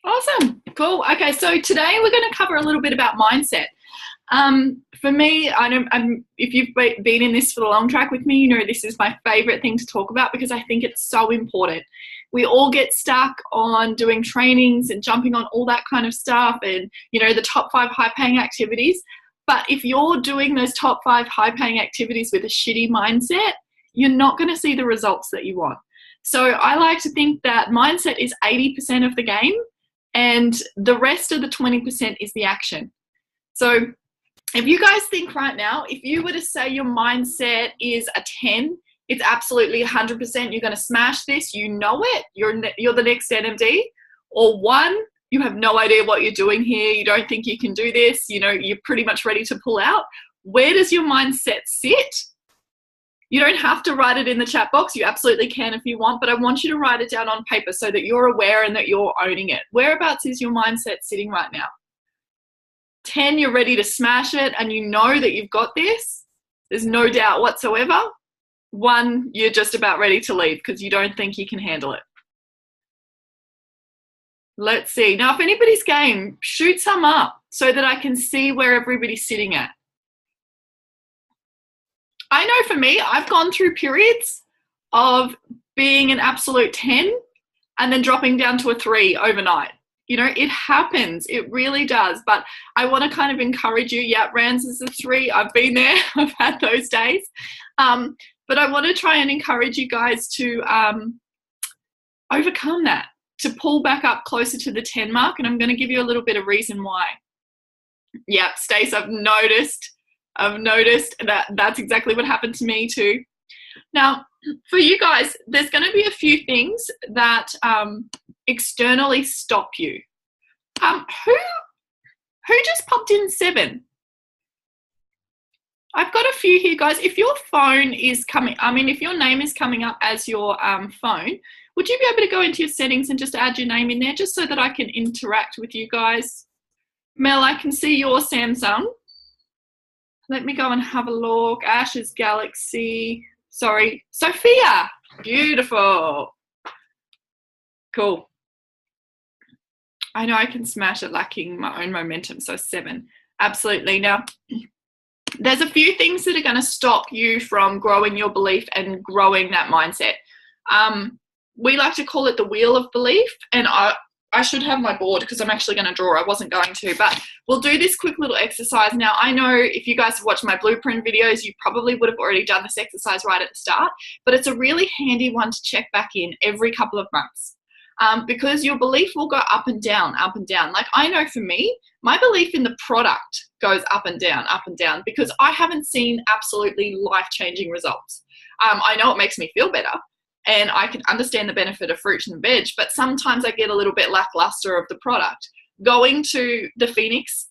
Awesome. Cool. Okay, so today we're going to cover a little bit about mindset. For me, if you've been in this for the long track with me, you know this is my favorite thing to talk about because I think it's so important. We all get stuck on doing trainings and jumping on all that kind of stuff and, you know, the top 5 high-paying activities. But if you're doing those top 5 high-paying activities with a shitty mindset, you're not going to see the results that you want. So I like to think that mindset is 80% of the game and the rest of the 20% is the action. So if you guys think right now, if you were to say your mindset is a 10, it's absolutely 100%, you're going to smash this, you know it, you're the next NMD, or 1, you have no idea what you're doing here, you don't think you can do this, you know, you're pretty much ready to pull out. Where does your mindset sit? You don't have to write it in the chat box. You absolutely can if you want, but I want you to write it down on paper so that you're aware and that you're owning it. Whereabouts is your mindset sitting right now? 10, you're ready to smash it and you know that you've got this. There's no doubt whatsoever. 1, you're just about ready to leave because you don't think you can handle it. Let's see. Now, if anybody's game, shoot some up so that I can see where everybody's sitting at. I know for me, I've gone through periods of being an absolute 10 and then dropping down to a 3 overnight. You know, it happens. It really does. But I want to kind of encourage you. Yeah, Rands is a 3. I've been there. I've had those days. But I want to try and encourage you guys to overcome that, to pull back up closer to the 10 mark. And I'm going to give you a little bit of reason why. Yep, Stace, I've noticed that that's exactly what happened to me too. Now, for you guys, there's going to be a few things that externally stop you. Who just popped in 7? I've got a few here, guys. If your phone is coming, if your name is coming up as your phone, would you be able to go into your settings and just add your name in there just so that I can interact with you guys? Mel, I can see your Samsung. Let me go and have a look. Ash's Galaxy. Sorry, Sophia. Beautiful. Cool. I know I can smash it lacking my own momentum, so 7. Absolutely. Now, there's a few things that are going to stop you from growing your belief and growing that mindset. We like to call it the wheel of belief, and I should have my board because I'm actually going to draw. I wasn't going to, but we'll do this quick little exercise. Now, I know if you guys have watched my blueprint videos, you probably would have already done this exercise right at the start, but it's a really handy one to check back in every couple of months because your belief will go up and down, up and down. Like I know for me, my belief in the product goes up and down because I haven't seen absolutely life-changing results. I know it makes me feel better. And I can understand the benefit of fruit and veg, but sometimes I get a little bit lackluster of the product. Going to the Phoenix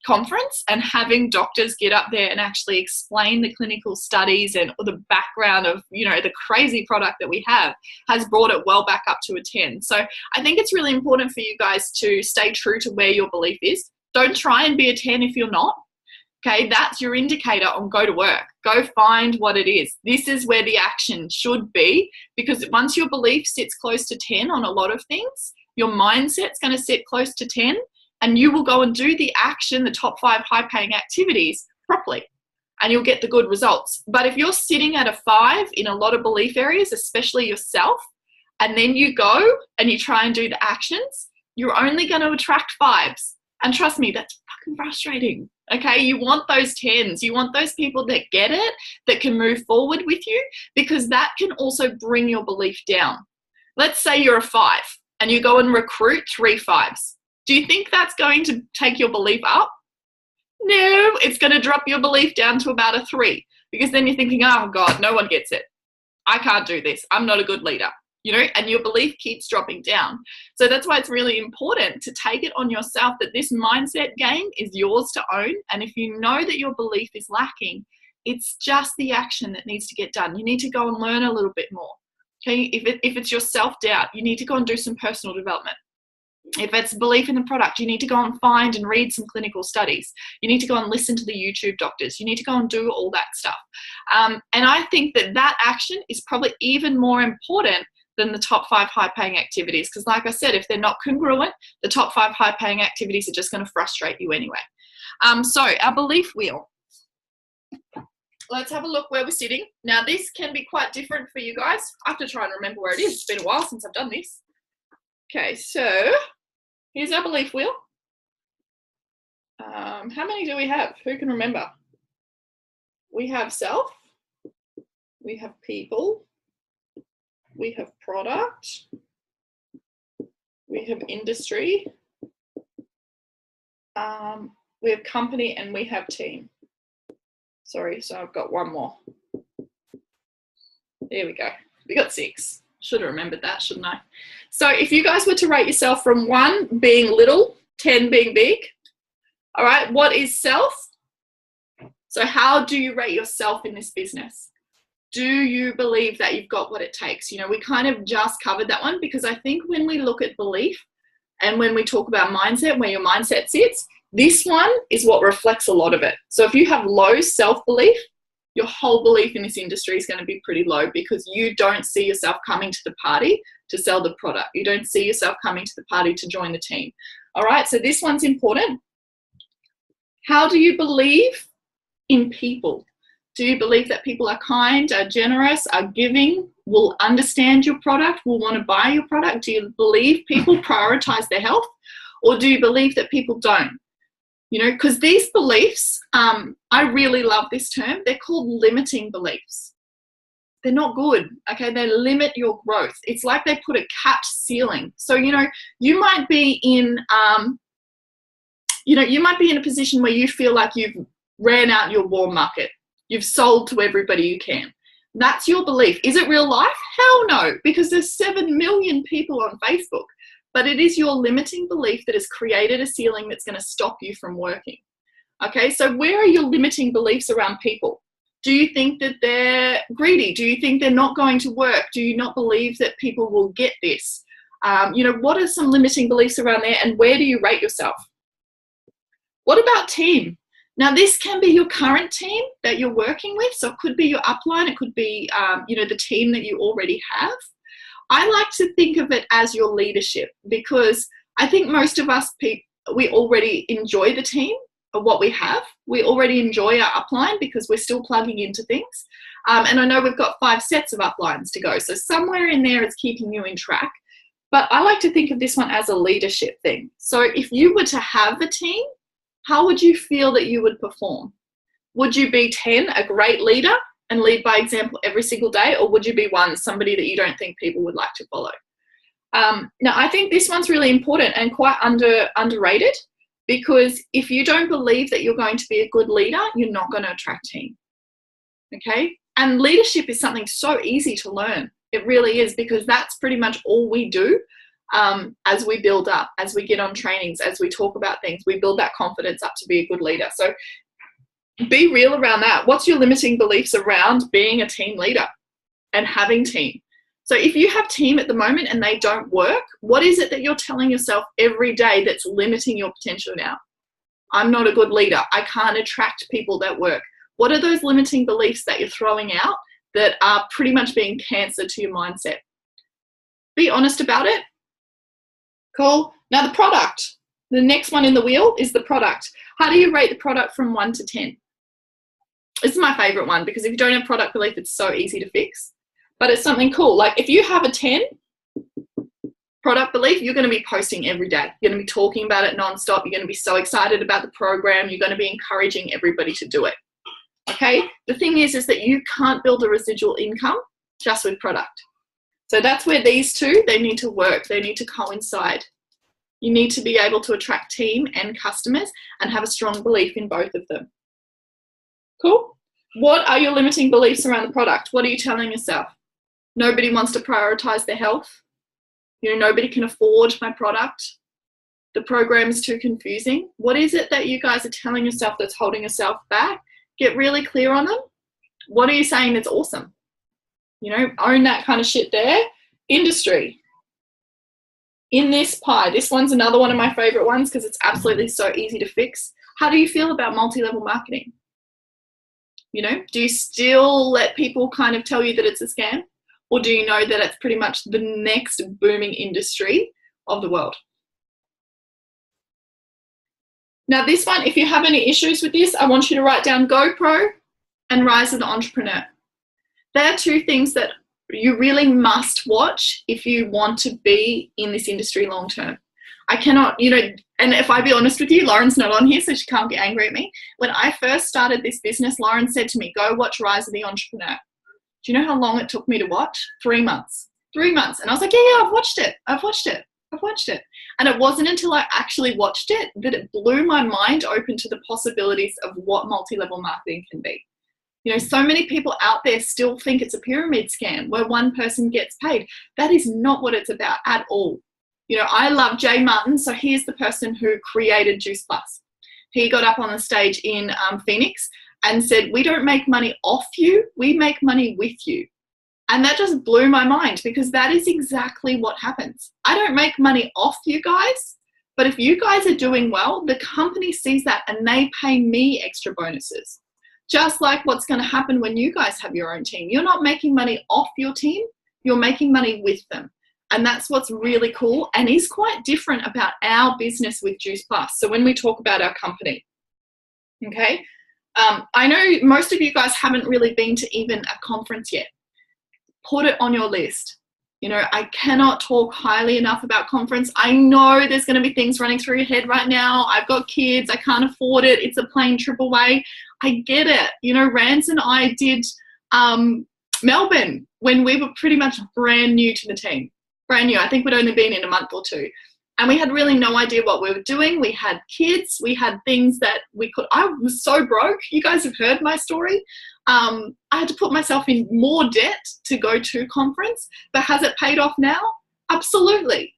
conference and having doctors get up there and actually explain the clinical studies and the background of, you know, the crazy product that we have has brought it well back up to a 10. So I think it's really important for you guys to stay true to where your belief is. Don't try and be a 10 if you're not. Okay, that's your indicator on go to work. Go find what it is. This is where the action should be because once your belief sits close to 10 on a lot of things, your mindset's going to sit close to 10 and you will go and do the action, the top 5 high-paying activities properly and you'll get the good results. But if you're sitting at a 5 in a lot of belief areas, especially yourself, and then you go and you try and do the actions, you're only going to attract 5s. And trust me, that's fucking frustrating. Okay, you want those 10s. You want those people that get it, that can move forward with you, because that can also bring your belief down. Let's say you're a 5 and you go and recruit 3 5s. Do you think that's going to take your belief up? No, it's going to drop your belief down to about a 3 because then you're thinking, oh God, no one gets it. I can't do this. I'm not a good leader. You know, and your belief keeps dropping down. So that's why it's really important to take it on yourself that this mindset game is yours to own. And if you know that your belief is lacking, it's just the action that needs to get done. You need to go and learn a little bit more. Okay, if it's your self-doubt, you need to go and do some personal development. If it's belief in the product, you need to go and find and read some clinical studies. You need to go and listen to the YouTube doctors. You need to go and do all that stuff. And I think that action is probably even more important than the top 5 high-paying activities. Because like I said, if they're not congruent, the top 5 high-paying activities are just going to frustrate you anyway. So our belief wheel. Let's have a look where we're sitting. Now, this can be quite different for you guys. I have to try and remember where it is. It's been a while since I've done this. Okay, so here's our belief wheel. How many do we have? Who can remember? We have self. We have people. We have product. We have industry. We have company, and we have team. Sorry, so I've got one more. There we go. We got 6. Should have remembered that, shouldn't I? So if you guys were to rate yourself from 1 being little, 10 being big, all right, what is self? So how do you rate yourself in this business? Do you believe that you've got what it takes? You know, we kind of just covered that one, because I think when we look at belief and when we talk about mindset, where your mindset sits, this one is what reflects a lot of it. So if you have low self-belief, your whole belief in this industry is going to be pretty low, because you don't see yourself coming to the party to sell the product. You don't see yourself coming to the party to join the team. All right, so this one's important. How do you believe in people? Do you believe that people are kind, are generous, are giving, will understand your product, will want to buy your product? Do you believe people prioritize their health, or do you believe that people don't? You know, because these beliefs, I really love this term. They're called limiting beliefs. They're not good, okay? They limit your growth. It's like they put a capped ceiling. So, you know, you might be in, you might be in a position where you feel like you've ran out your warm market. You've sold to everybody you can. That's your belief. Is it real life? Hell no, because there's 7 million people on Facebook. But it is your limiting belief that has created a ceiling that's going to stop you from working. Okay, so where are your limiting beliefs around people? Do you think that they're greedy? Do you think they're not going to work? Do you not believe that people will get this? You know, what are some limiting beliefs around there, and where do you rate yourself? What about team? Now, this can be your current team that you're working with. So it could be your upline. It could be, the team that you already have. I like to think of it as your leadership, because I think most of us, we already enjoy the team of what we have. We already enjoy our upline because we're still plugging into things. And I know we've got 5 sets of uplines to go. So somewhere in there is keeping you in track. But I like to think of this one as a leadership thing. So if you were to have a team, how would you feel that you would perform? Would you be 10, a great leader, and lead by example every single day? Or would you be 1, somebody that you don't think people would like to follow? Now, I think this one's really important and quite underrated, because if you don't believe that you're going to be a good leader, you're not going to attract team. Okay? And leadership is something so easy to learn. It really is, because that's pretty much all we do as we build up, as we get on trainings, as we talk about things, we build that confidence up to be a good leader. So be real around that. What's your limiting beliefs around being a team leader and having team? So if you have team at the moment and they don't work, what is it that you're telling yourself every day that's limiting your potential now? I'm not a good leader. I can't attract people that work. What are those limiting beliefs that you're throwing out that are pretty much being cancer to your mindset? Be honest about it. Cool. Now the product. The next one in the wheel is the product. How do you rate the product from 1 to 10? This is my favorite one, because if you don't have product belief, it's so easy to fix. But it's something cool. Like if you have a 10 product belief, you're going to be posting every day. You're going to be talking about it nonstop. You're going to be so excited about the program. You're going to be encouraging everybody to do it. Okay? The thing is that you can't build a residual income just with product. So that's where these two, they need to work. They need to coincide. You need to be able to attract team and customers and have a strong belief in both of them. Cool. What are your limiting beliefs around the product? What are you telling yourself? Nobody wants to prioritize their health. You know, nobody can afford my product. The program is too confusing. What is it that you guys are telling yourself that's holding yourself back? Get really clear on them. What are you saying that's awesome? You know, own that kind of shit there. Industry. In this pie, this one's another one of my favorite ones because it's absolutely so easy to fix. How do you feel about multi-level marketing? You know, do you still let people kind of tell you that it's a scam? Or do you know that it's pretty much the next booming industry of the world? Now this one, if you have any issues with this, I want you to write down GoPro and Rise of the Entrepreneur. They're two things that you really must watch if you want to be in this industry long term. I cannot, you know, and if I be honest with you, Lauren's not on here, so she can't get angry at me. When I first started this business, Lauren said to me, go watch Rise of the Entrepreneur. Do you know how long it took me to watch? 3 months. 3 months. And I was like, yeah, I've watched it. I've watched it. I've watched it. And it wasn't until I actually watched it that it blew my mind open to the possibilities of what multi-level marketing can be. You know, so many people out there still think it's a pyramid scam where one person gets paid. That is not what it's about at all. You know, I love Jay Martin. So he's the person who created Juice Plus. He got up on the stage in Phoenix and said, we don't make money off you, we make money with you. And that just blew my mind because that is exactly what happens. I don't make money off you guys, but if you guys are doing well, the company sees that and they pay me extra bonuses. Just like what's going to happen when you guys have your own team. You're not making money off your team, you're making money with them. And that's what's really cool and is quite different about our business with Juice Plus. So when we talk about our company, okay, I know most of you guys haven't really been to even a conference yet. Put it on your list. You know, I cannot talk highly enough about conference. I know there's going to be things running through your head right now. I've got kids. I can't afford it. It's a plane trip away. I get it. You know, Rance and I did Melbourne when we were pretty much brand new to the team. Brand new. I think we'd only been in a month or two. And we had really no idea what we were doing. We had kids. We had things that we could. I was so broke. You guys have heard my story. I had to put myself in more debt to go to conference. But has it paid off now? Absolutely.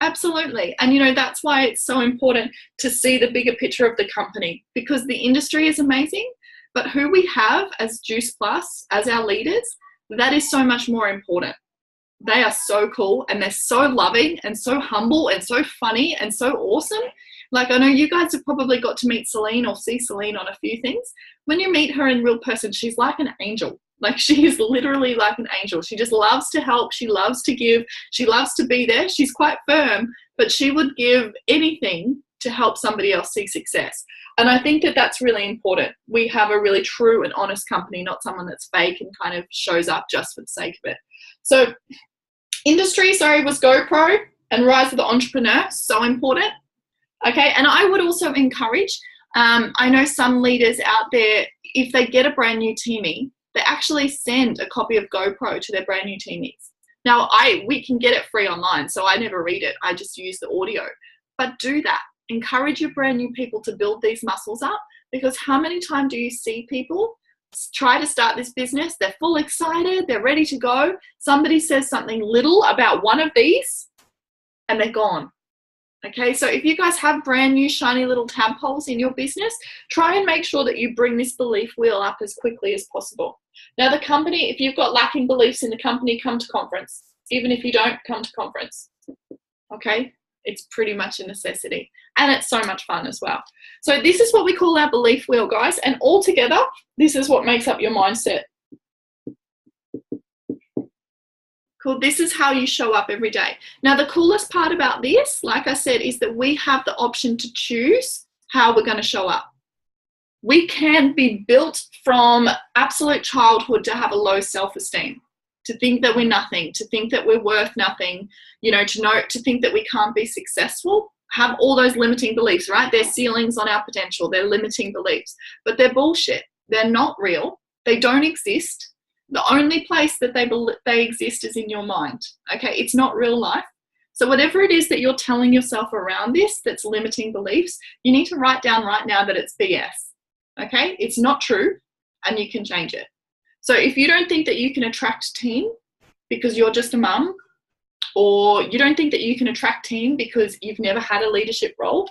Absolutely. And, you know, that's why it's so important to see the bigger picture of the company because the industry is amazing. But who we have as Juice Plus, as our leaders, that is so much more important. They are so cool and they're so loving and so humble and so funny and so awesome. Like I know you guys have probably got to meet Celine or see Celine on a few things. When you meet her in real person, she's like an angel. Like she is literally like an angel. She just loves to help. She loves to give. She loves to be there. She's quite firm, but she would give anything to help somebody else see success. And I think that that's really important. We have a really true and honest company, not someone that's fake and kind of shows up just for the sake of it. So industry, was GoPro and Rise of the Entrepreneur, so important. Okay, and I would also encourage, I know some leaders out there, if they get a brand new teamie, they actually send a copy of GoPro to their brand new teamies. Now, we can get it free online, so I never read it. I just use the audio. But do that. Encourage your brand new people to build these muscles up because how many times do you see people try to start this business? They're full excited. They're ready to go. Somebody says something little about one of these and they're gone. Okay, so if you guys have brand new shiny little tadpoles in your business, try and make sure that you bring this belief wheel up as quickly as possible. Now the company, if you've got lacking beliefs in the company, come to conference. Even if you don't, come to conference. Okay, it's pretty much a necessity. And it's so much fun as well. So this is what we call our belief wheel, guys. And all together, this is what makes up your mindset. Cool. This is how you show up every day. Now, the coolest part about this, like I said, is that we have the option to choose how we're going to show up. We can be built from absolute childhood to have a low self-esteem, to think that we're nothing, to think that we're worth nothing, you know, to think that we can't be successful, have all those limiting beliefs, right? They're ceilings on our potential. They're limiting beliefs, but they're bullshit. They're not real. They don't exist. The only place that they exist is in your mind, okay? It's not real life. So whatever it is that you're telling yourself around this that's limiting beliefs, you need to write down right now that it's BS, okay? It's not true and you can change it. So if you don't think that you can attract team because you're just a mum, or you don't think that you can attract team because you've never had a leadership role,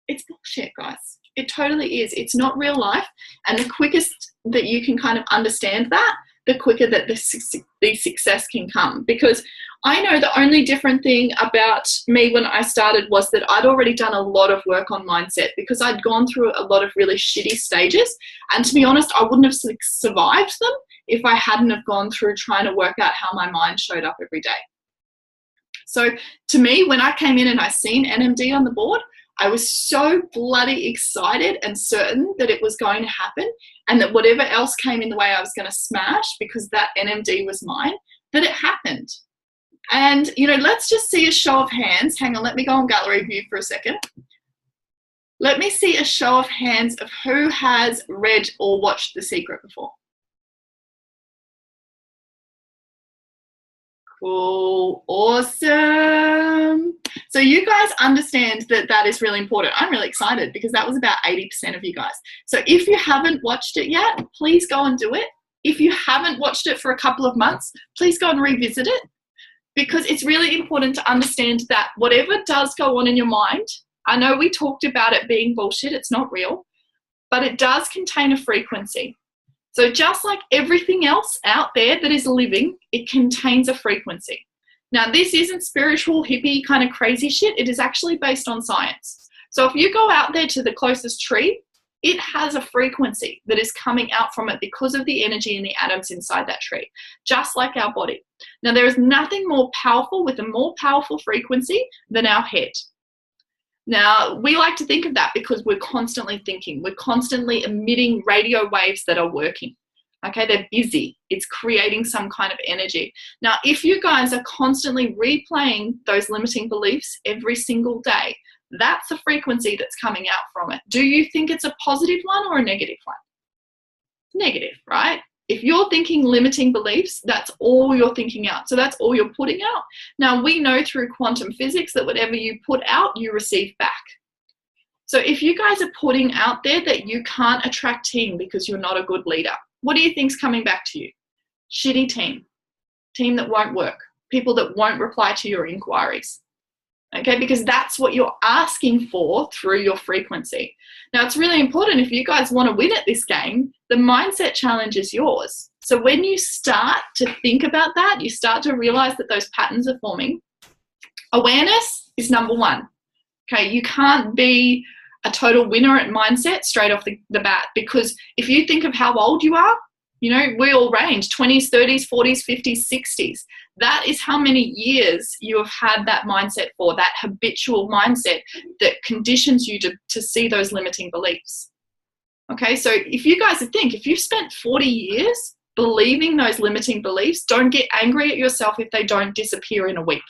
it's bullshit, guys. It totally is. It's not real life. And the quickest that you can kind of understand that, the quicker that the success can come. Because I know the only different thing about me when I started was that I'd already done a lot of work on mindset because I'd gone through a lot of really shitty stages. And to be honest, I wouldn't have survived them if I hadn't have gone through trying to work out how my mind showed up every day. So to me, when I came in and I seen NMD on the board, I was so bloody excited and certain that it was going to happen, and that whatever else came in the way I was going to smash, because that NMD was mine, that it happened. And, you know, let's just see a show of hands. Hang on, let me go on gallery view for a second. Let me see a show of hands of who has read or watched The Secret before. Cool, awesome. So you guys understand that that is really important. I'm really excited because that was about 80% of you guys. So if you haven't watched it yet, please go and do it. If you haven't watched it for a couple of months, please go and revisit it, because it's really important to understand that whatever does go on in your mind, I know we talked about it being bullshit, it's not real, but it does contain a frequency. So just like everything else out there that is living, it contains a frequency. Now, this isn't spiritual, hippie kind of crazy shit. It is actually based on science. So if you go out there to the closest tree, it has a frequency that is coming out from it because of the energy in the atoms inside that tree, just like our body. Now, there is nothing more powerful with a more powerful frequency than our head. Now, we like to think of that because we're constantly thinking. We're constantly emitting radio waves that are working. Okay, they're busy. It's creating some kind of energy. Now, if you guys are constantly replaying those limiting beliefs every single day, that's the frequency that's coming out from it. Do you think it's a positive one or a negative one? Negative, right? If you're thinking limiting beliefs, that's all you're thinking out. So that's all you're putting out. Now, we know through quantum physics that whatever you put out, you receive back. So if you guys are putting out there that you can't attract team because you're not a good leader, what do you think's coming back to you? Shitty team that won't work, people that won't reply to your inquiries. Okay, because that's what you're asking for through your frequency. Now, it's really important if you guys want to win at this game, the mindset challenge is yours. So when you start to think about that, you start to realize that those patterns are forming. Awareness is number one. Okay, you can't be a total winner at mindset straight off the bat, because if you think of how old you are, you know, we all range 20s, 30s, 40s, 50s, 60s. That is how many years you have had that mindset for, that habitual mindset that conditions you to see those limiting beliefs. Okay, so if you guys think, if you've spent 40 years believing those limiting beliefs, don't get angry at yourself if they don't disappear in a week.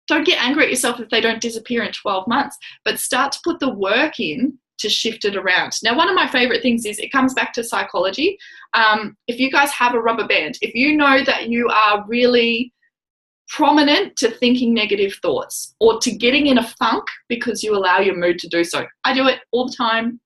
Don't get angry at yourself if they don't disappear in 12 months, but start to put the work in to shift it around. Now, one of my favorite things is it comes back to psychology. If you guys have a rubber band, if you know that you are really prominent to thinking negative thoughts or to getting in a funk because you allow your mood to do so. I do it all the time.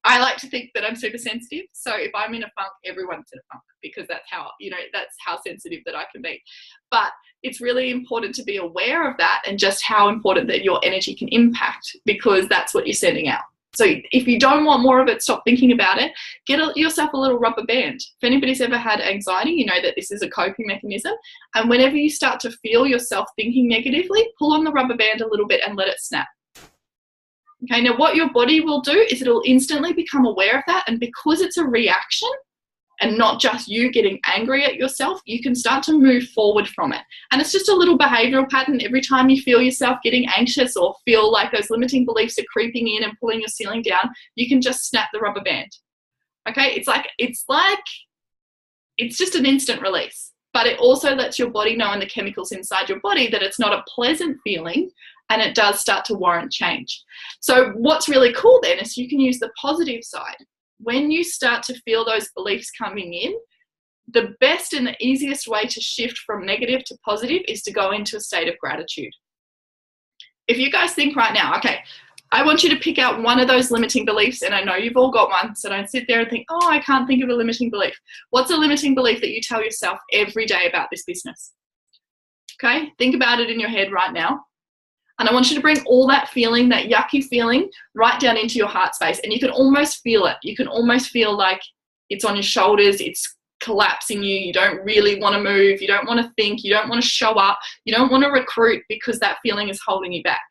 I like to think that I'm super sensitive. So if I'm in a funk, everyone's in a funk, because that's how, you know, that's how sensitive that I can be. But it's really important to be aware of that and just how important that your energy can impact, because that's what you're sending out. So if you don't want more of it, stop thinking about it. Get yourself a little rubber band. If anybody's ever had anxiety, you know that this is a coping mechanism. And whenever you start to feel yourself thinking negatively, pull on the rubber band a little bit and let it snap. Okay, now what your body will do is it'll instantly become aware of that. And because it's a reaction and not just you getting angry at yourself, you can start to move forward from it. And it's just a little behavioral pattern. Every time you feel yourself getting anxious or feel like those limiting beliefs are creeping in and pulling your ceiling down, you can just snap the rubber band. Okay, it's just an instant release, but it also lets your body know, and the chemicals inside your body, that it's not a pleasant feeling, and it does start to warrant change. So what's really cool then is you can use the positive side. When you start to feel those beliefs coming in, the best and the easiest way to shift from negative to positive is to go into a state of gratitude. If you guys think right now, okay, I want you to pick out one of those limiting beliefs, and I know you've all got one, so don't sit there and think, oh, I can't think of a limiting belief. What's a limiting belief that you tell yourself every day about this business? Okay, think about it in your head right now. And I want you to bring all that feeling, that yucky feeling, right down into your heart space. And you can almost feel it. You can almost feel like it's on your shoulders, it's collapsing you. You don't really want to move. You don't want to think. You don't want to show up. You don't want to recruit because that feeling is holding you back.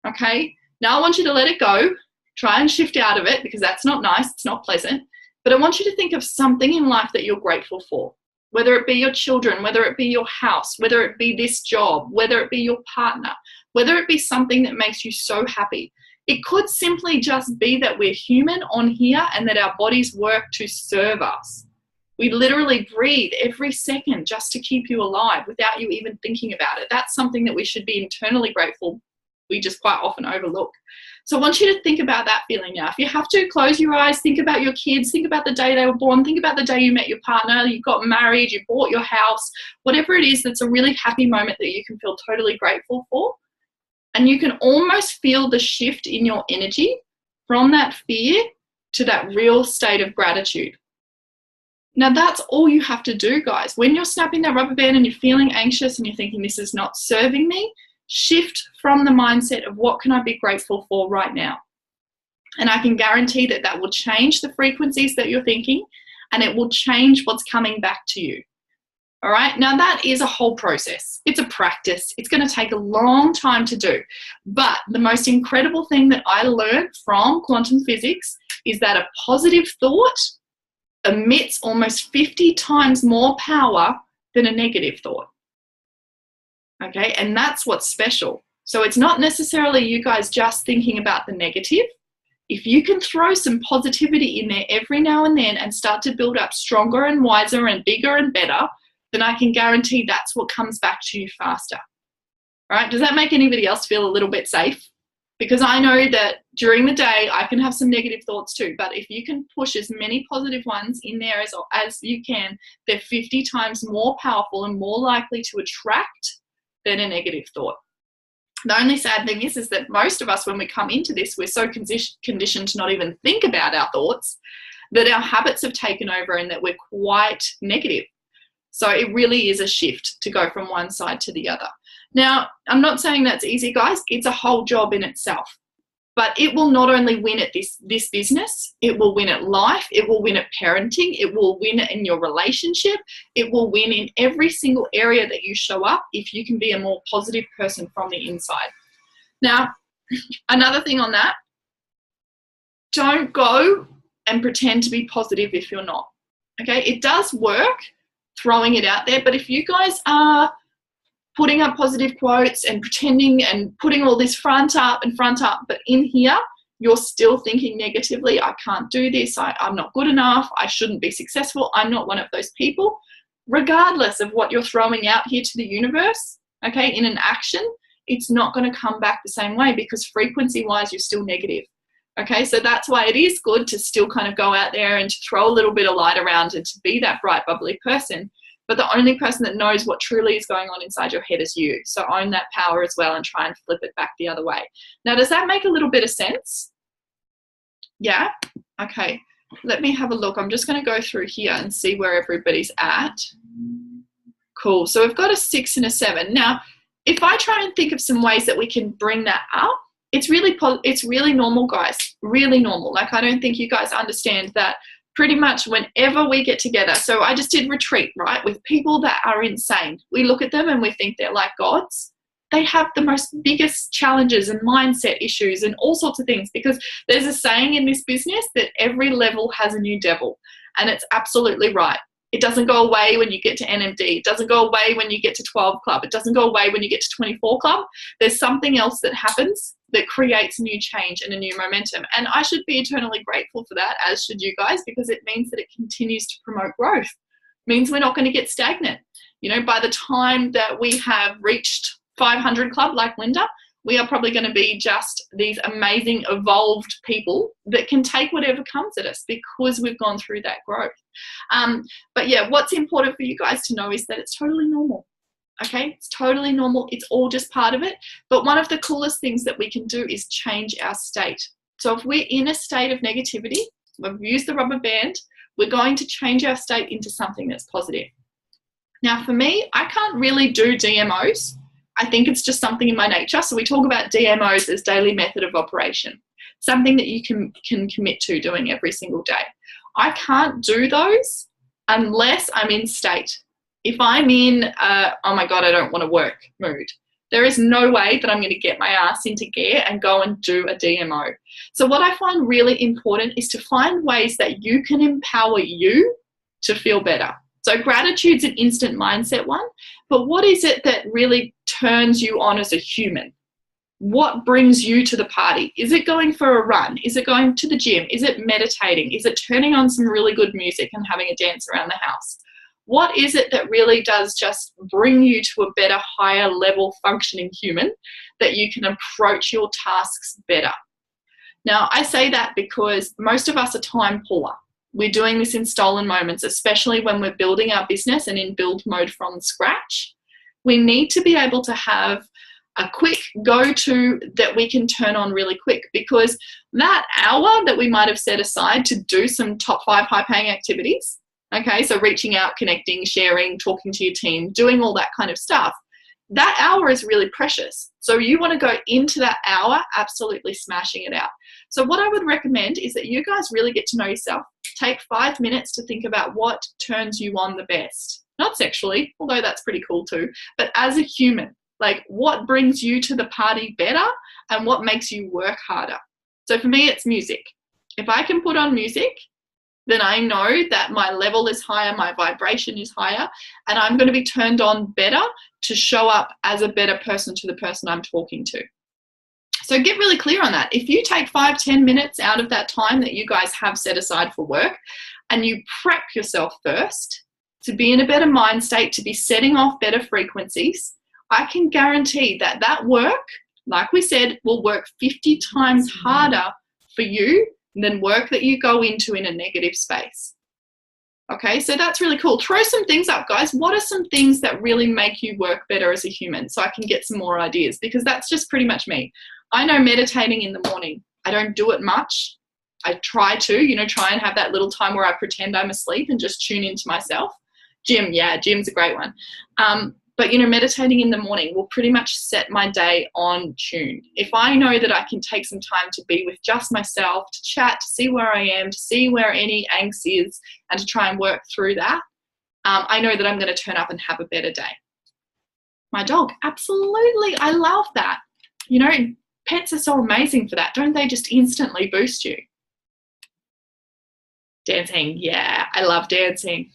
Okay? Now I want you to let it go. Try and shift out of it, because that's not nice. It's not pleasant. But I want you to think of something in life that you're grateful for, whether it be your children, whether it be your house, whether it be this job, whether it be your partner, whether it be something that makes you so happy. It could simply just be that we're human on here and that our bodies work to serve us. We literally breathe every second just to keep you alive without you even thinking about it. That's something that we should be internally grateful. We just quite often overlook. So I want you to think about that feeling now. If you have to, close your eyes, think about your kids, think about the day they were born, think about the day you met your partner, you got married, you bought your house, whatever it is that's a really happy moment that you can feel totally grateful for. And you can almost feel the shift in your energy from that fear to that real state of gratitude. Now that's all you have to do, guys. When you're snapping that rubber band and you're feeling anxious and you're thinking this is not serving me, shift from the mindset of what can I be grateful for right now. And I can guarantee that that will change the frequencies that you're thinking and it will change what's coming back to you. All right, now that is a whole process. It's a practice. It's going to take a long time to do. But the most incredible thing that I learned from quantum physics is that a positive thought emits almost 50 times more power than a negative thought. Okay, and that's what's special. So it's not necessarily you guys just thinking about the negative. If you can throw some positivity in there every now and then and start to build up stronger and wiser and bigger and better, then I can guarantee that's what comes back to you faster. All right, does that make anybody else feel a little bit safe? Because I know that during the day I can have some negative thoughts too, but if you can push as many positive ones in there as you can, they're 50 times more powerful and more likely to attract than a negative thought. The only sad thing is that most of us, when we come into this, we're so conditioned to not even think about our thoughts that our habits have taken over and that we're quite negative. So it really is a shift to go from one side to the other. Now, I'm not saying that's easy, guys. It's a whole job in itself. But it will not only win at this business, it will win at life, it will win at parenting, it will win in your relationship, it will win in every single area that you show up if you can be a more positive person from the inside. Now, another thing on that, don't go and pretend to be positive if you're not. Okay, it does work throwing it out there, but if you guys are putting up positive quotes and pretending and putting all this front up, but in here you're still thinking negatively, I can't do this, I'm not good enough, I shouldn't be successful, I'm not one of those people. Regardless of what you're throwing out here to the universe, okay, in an action, it's not going to come back the same way because frequency-wise you're still negative. Okay, so that's why it is good to still kind of go out there and to throw a little bit of light around and to be that bright, bubbly person. But the only person that knows what truly is going on inside your head is you. So own that power as well and try and flip it back the other way. Now, does that make a little bit of sense? Yeah? Okay. Let me have a look. I'm just going to go through here and see where everybody's at. Cool. So we've got a 6 and a 7. Now, if I try and think of some ways that we can bring that up, it's really normal, guys. Really normal. Like, I don't think you guys understand that pretty much whenever we get together. So I just did retreat, right, with people that are insane. We look at them and we think they're like gods. They have the most biggest challenges and mindset issues and all sorts of things, because there's a saying in this business that every level has a new devil, and it's absolutely right. It doesn't go away when you get to NMD. It doesn't go away when you get to 12 Club. It doesn't go away when you get to 24 Club. There's something else that happens that creates new change and a new momentum. And I should be eternally grateful for that, as should you guys, because it means that it continues to promote growth. It means we're not going to get stagnant. You know, by the time that we have reached 500 Club like Linda, we are probably going to be just these amazing evolved people that can take whatever comes at us because we've gone through that growth. But yeah, what's important for you guys to know is that it's totally normal. Okay, it's totally normal. It's all just part of it. But one of the coolest things that we can do is change our state. So if we're in a state of negativity, we've used the rubber band, we're going to change our state into something that's positive. Now for me, I can't really do DMOs. I think it's just something in my nature. So we talk about DMOs as daily method of operation, something that you can commit to doing every single day. I can't do those unless I'm in state. If I'm in, oh my God, I don't want to work mood, There is no way that I'm going to get my ass into gear and go and do a DMO. So what I find really important is to find ways that you can empower you to feel better. So gratitude's an instant mindset one, but what is it that really turns you on as a human? What brings you to the party? Is it going for a run? Is it going to the gym? Is it meditating? Is it turning on some really good music and having a dance around the house? What is it that really does just bring you to a better, higher level functioning human that you can approach your tasks better? Now, I say that because most of us are time poor. We're doing this in stolen moments, especially when we're building our business and in build mode from scratch. We need to be able to have a quick go-to that we can turn on really quick, because that hour that we might have set aside to do some top 5 high-paying activities, okay, so reaching out, connecting, sharing, talking to your team, doing all that kind of stuff, that hour is really precious. So you want to go into that hour absolutely smashing it out. So what I would recommend is that you guys really get to know yourself. Take 5 minutes to think about what turns you on the best. Not sexually, although that's pretty cool too, but as a human. Like, what brings you to the party better and what makes you work harder? So for me, it's music. If I can put on music, then I know that my level is higher, my vibration is higher, and I'm going to be turned on better to show up as a better person to the person I'm talking to. So get really clear on that. If you take 5-10 minutes out of that time that you guys have set aside for work and you prep yourself first to be in a better mind state, to be setting off better frequencies, I can guarantee that that work, like we said, will work 50 times harder for you than work that you go into in a negative space. Okay, so that's really cool. Throw some things up, guys. What are some things that really make you work better as a human, so I can get some more ideas? Because that's just pretty much me. I know meditating in the morning. I don't do it much. I try to, try and have that little time where I pretend I'm asleep and just tune into myself. Gym, yeah, gym's a great one. But, meditating in the morning will pretty much set my day on tune. If I know that I can take some time to be with just myself, to chat, to see where I am, to see where any angst is, and to try and work through that, I know that I'm going to turn up and have a better day. My dog, absolutely. I love that. Pets are so amazing for that. Don't they just instantly boost you? Dancing, yeah, I love dancing.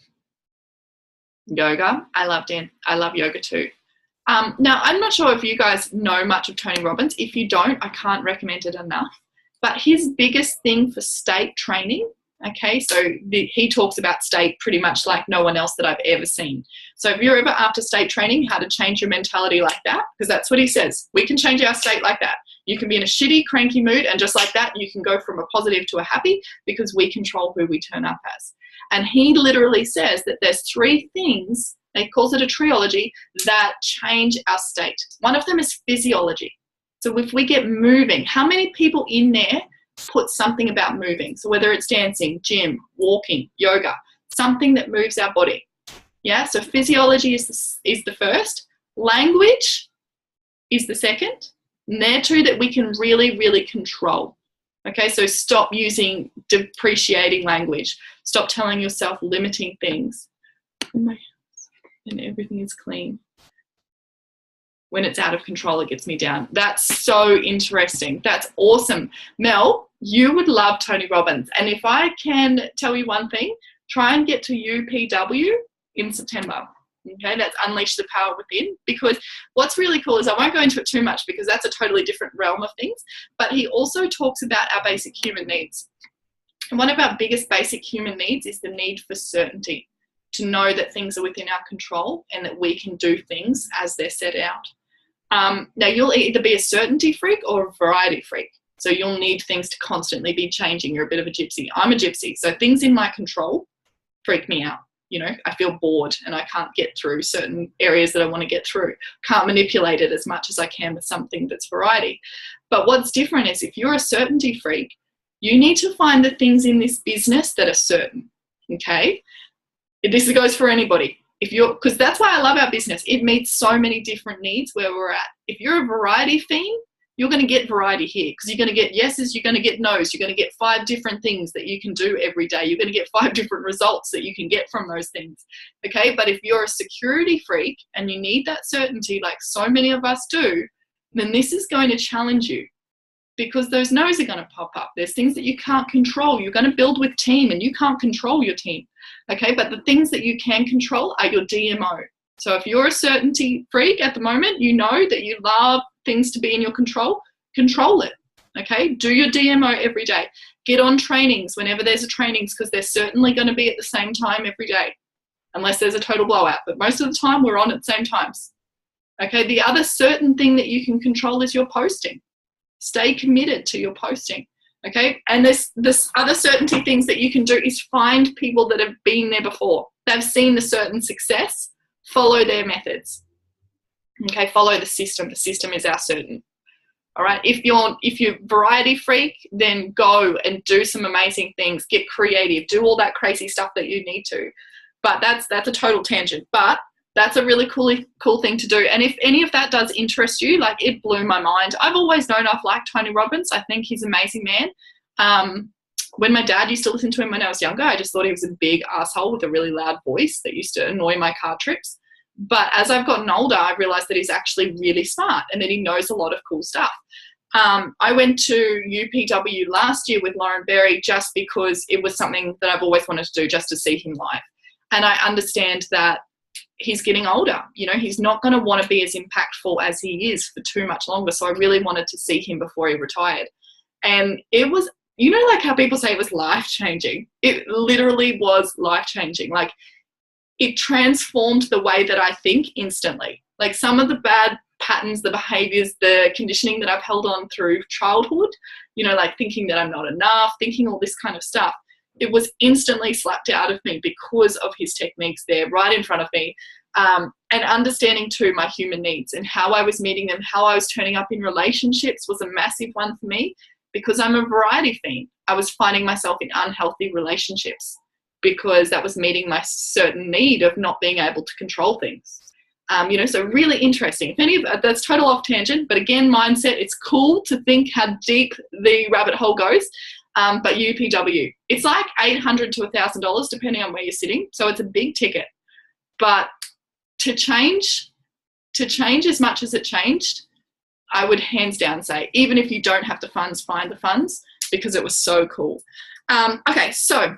Yoga, I love yoga too. Now, I'm not sure if you guys know much of Tony Robbins. If you don't, I can't recommend it enough. But his biggest thing for state training, okay, so he talks about state pretty much like no one else that I've ever seen. So if you're ever after state training, how to change your mentality like that, because that's what he says. We can change our state like that. You can be in a shitty, cranky mood, and just like that, you can go from a positive to a happy, because we control who we turn up as. And he literally says that there's 3 things, he calls it a trilogy, that change our state. One of them is physiology. So if we get moving, how many people in there put something about moving? So whether it's dancing, gym, walking, yoga, something that moves our body. Yeah, so physiology is the first. Language is the second. And they're 2 that we can really, really control. Okay, so stop using depreciating language. Stop telling yourself limiting things. And everything is clean. When it's out of control, it gets me down. That's so interesting. That's awesome. Mel, you would love Tony Robbins. And if I can tell you one thing, try and get to UPW in September. Okay, that's Unleash the Power Within, because what's really cool is, I won't go into it too much because that's a totally different realm of things, but he also talks about our basic human needs. And one of our biggest basic human needs is the need for certainty, to know that things are within our control and that we can do things as they're set out. Now, you'll either be a certainty freak or a variety freak. So you'll need things to constantly be changing. You're a bit of a gypsy. I'm a gypsy. So things in my control freak me out. I feel bored and I can't get through certain areas that I want to get through. Can't manipulate it as much as I can with something that's variety. But what's different is, if you're a certainty freak, you need to find the things in this business that are certain, okay? This goes for anybody. Because that's why I love our business. It meets so many different needs where we're at. If you're a variety fiend, you're going to get variety here, because you're going to get yeses, you're going to get nos, you're going to get 5 different things that you can do every day. You're going to get 5 different results that you can get from those things. Okay, but if you're a security freak and you need that certainty like so many of us do, then this is going to challenge you, because those no's are going to pop up. There's things that you can't control. You're going to build with team and you can't control your team. Okay, but the things that you can control are your DMO. So if you're a certainty freak at the moment, you know that you love things to be in your control it. Okay, do your DMO every day. Get on trainings whenever there's a trainings, because they're certainly going to be at the same time every day, unless there's a total blowout. But most of the time we're on at the same times. Okay, the other certain thing that you can control is your posting. Stay committed to your posting. Okay, and this other certainty things that you can do is find people that have been there before. They've seen the certain success. Follow their methods. Okay, follow the system. The system is our certain. All right, if you're variety freak, then go and do some amazing things. Get creative. Do all that crazy stuff that you need to. But that's a total tangent. But that's a really cool thing to do. And if any of that does interest you, like, it blew my mind. I've always known I've liked Tony Robbins. I think he's an amazing man. When my dad used to listen to him when I was younger, I just thought he was a big asshole with a really loud voice that used to annoy my car trips. But as I've gotten older, I realized that he's actually really smart and that he knows a lot of cool stuff. I went to UPW last year with Lauren Berry just because it was something that I've always wanted to do, just to see him live. And I understand that he's getting older. You know, he's not going to want to be as impactful as he is for too much longer. So I really wanted to see him before he retired. And it was, you know, like how people say it was life-changing. It literally was life-changing. Like, it transformed the way that I think instantly. Like, some of the bad patterns, the behaviors, the conditioning that I've held on through childhood, you know, like thinking that I'm not enough, thinking all this kind of stuff, it was instantly slapped out of me because of his techniques there right in front of me. And understanding too my human needs and how I was meeting them, how I was turning up in relationships was a massive one for me, because I'm a variety fiend. I was finding myself in unhealthy relationships because that was meeting my certain need of not being able to control things. You know, so really interesting. If any of that's total off tangent, but again, mindset, it's cool to think how deep the rabbit hole goes. But UPW, it's like $800 to $1,000 depending on where you're sitting. So it's a big ticket. But to change as much as it changed, I would hands down say, even if you don't have the funds, find the funds, because it was so cool. Okay, so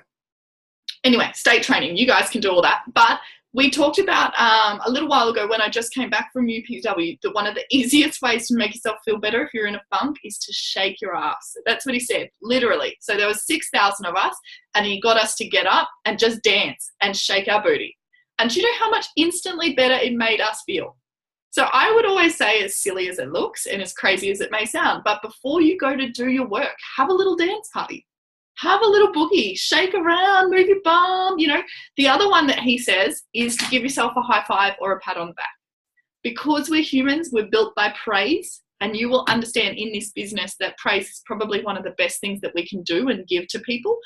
anyway, state training, you guys can do all that. But we talked about a little while ago when I just came back from UPW that one of the easiest ways to make yourself feel better if you're in a funk is to shake your ass. That's what he said, literally. So there was 6,000 of us, and he got us to get up and just dance and shake our booty. And do you know how much instantly better it made us feel? So I would always say, as silly as it looks and as crazy as it may sound, but before you go to do your work, have a little dance party. Have a little boogie, shake around, move your bum, you know. The other one that he says is to give yourself a high five or a pat on the back. Because we're humans, we're built by praise, and you will understand in this business that praise is probably one of the best things that we can do and give to people.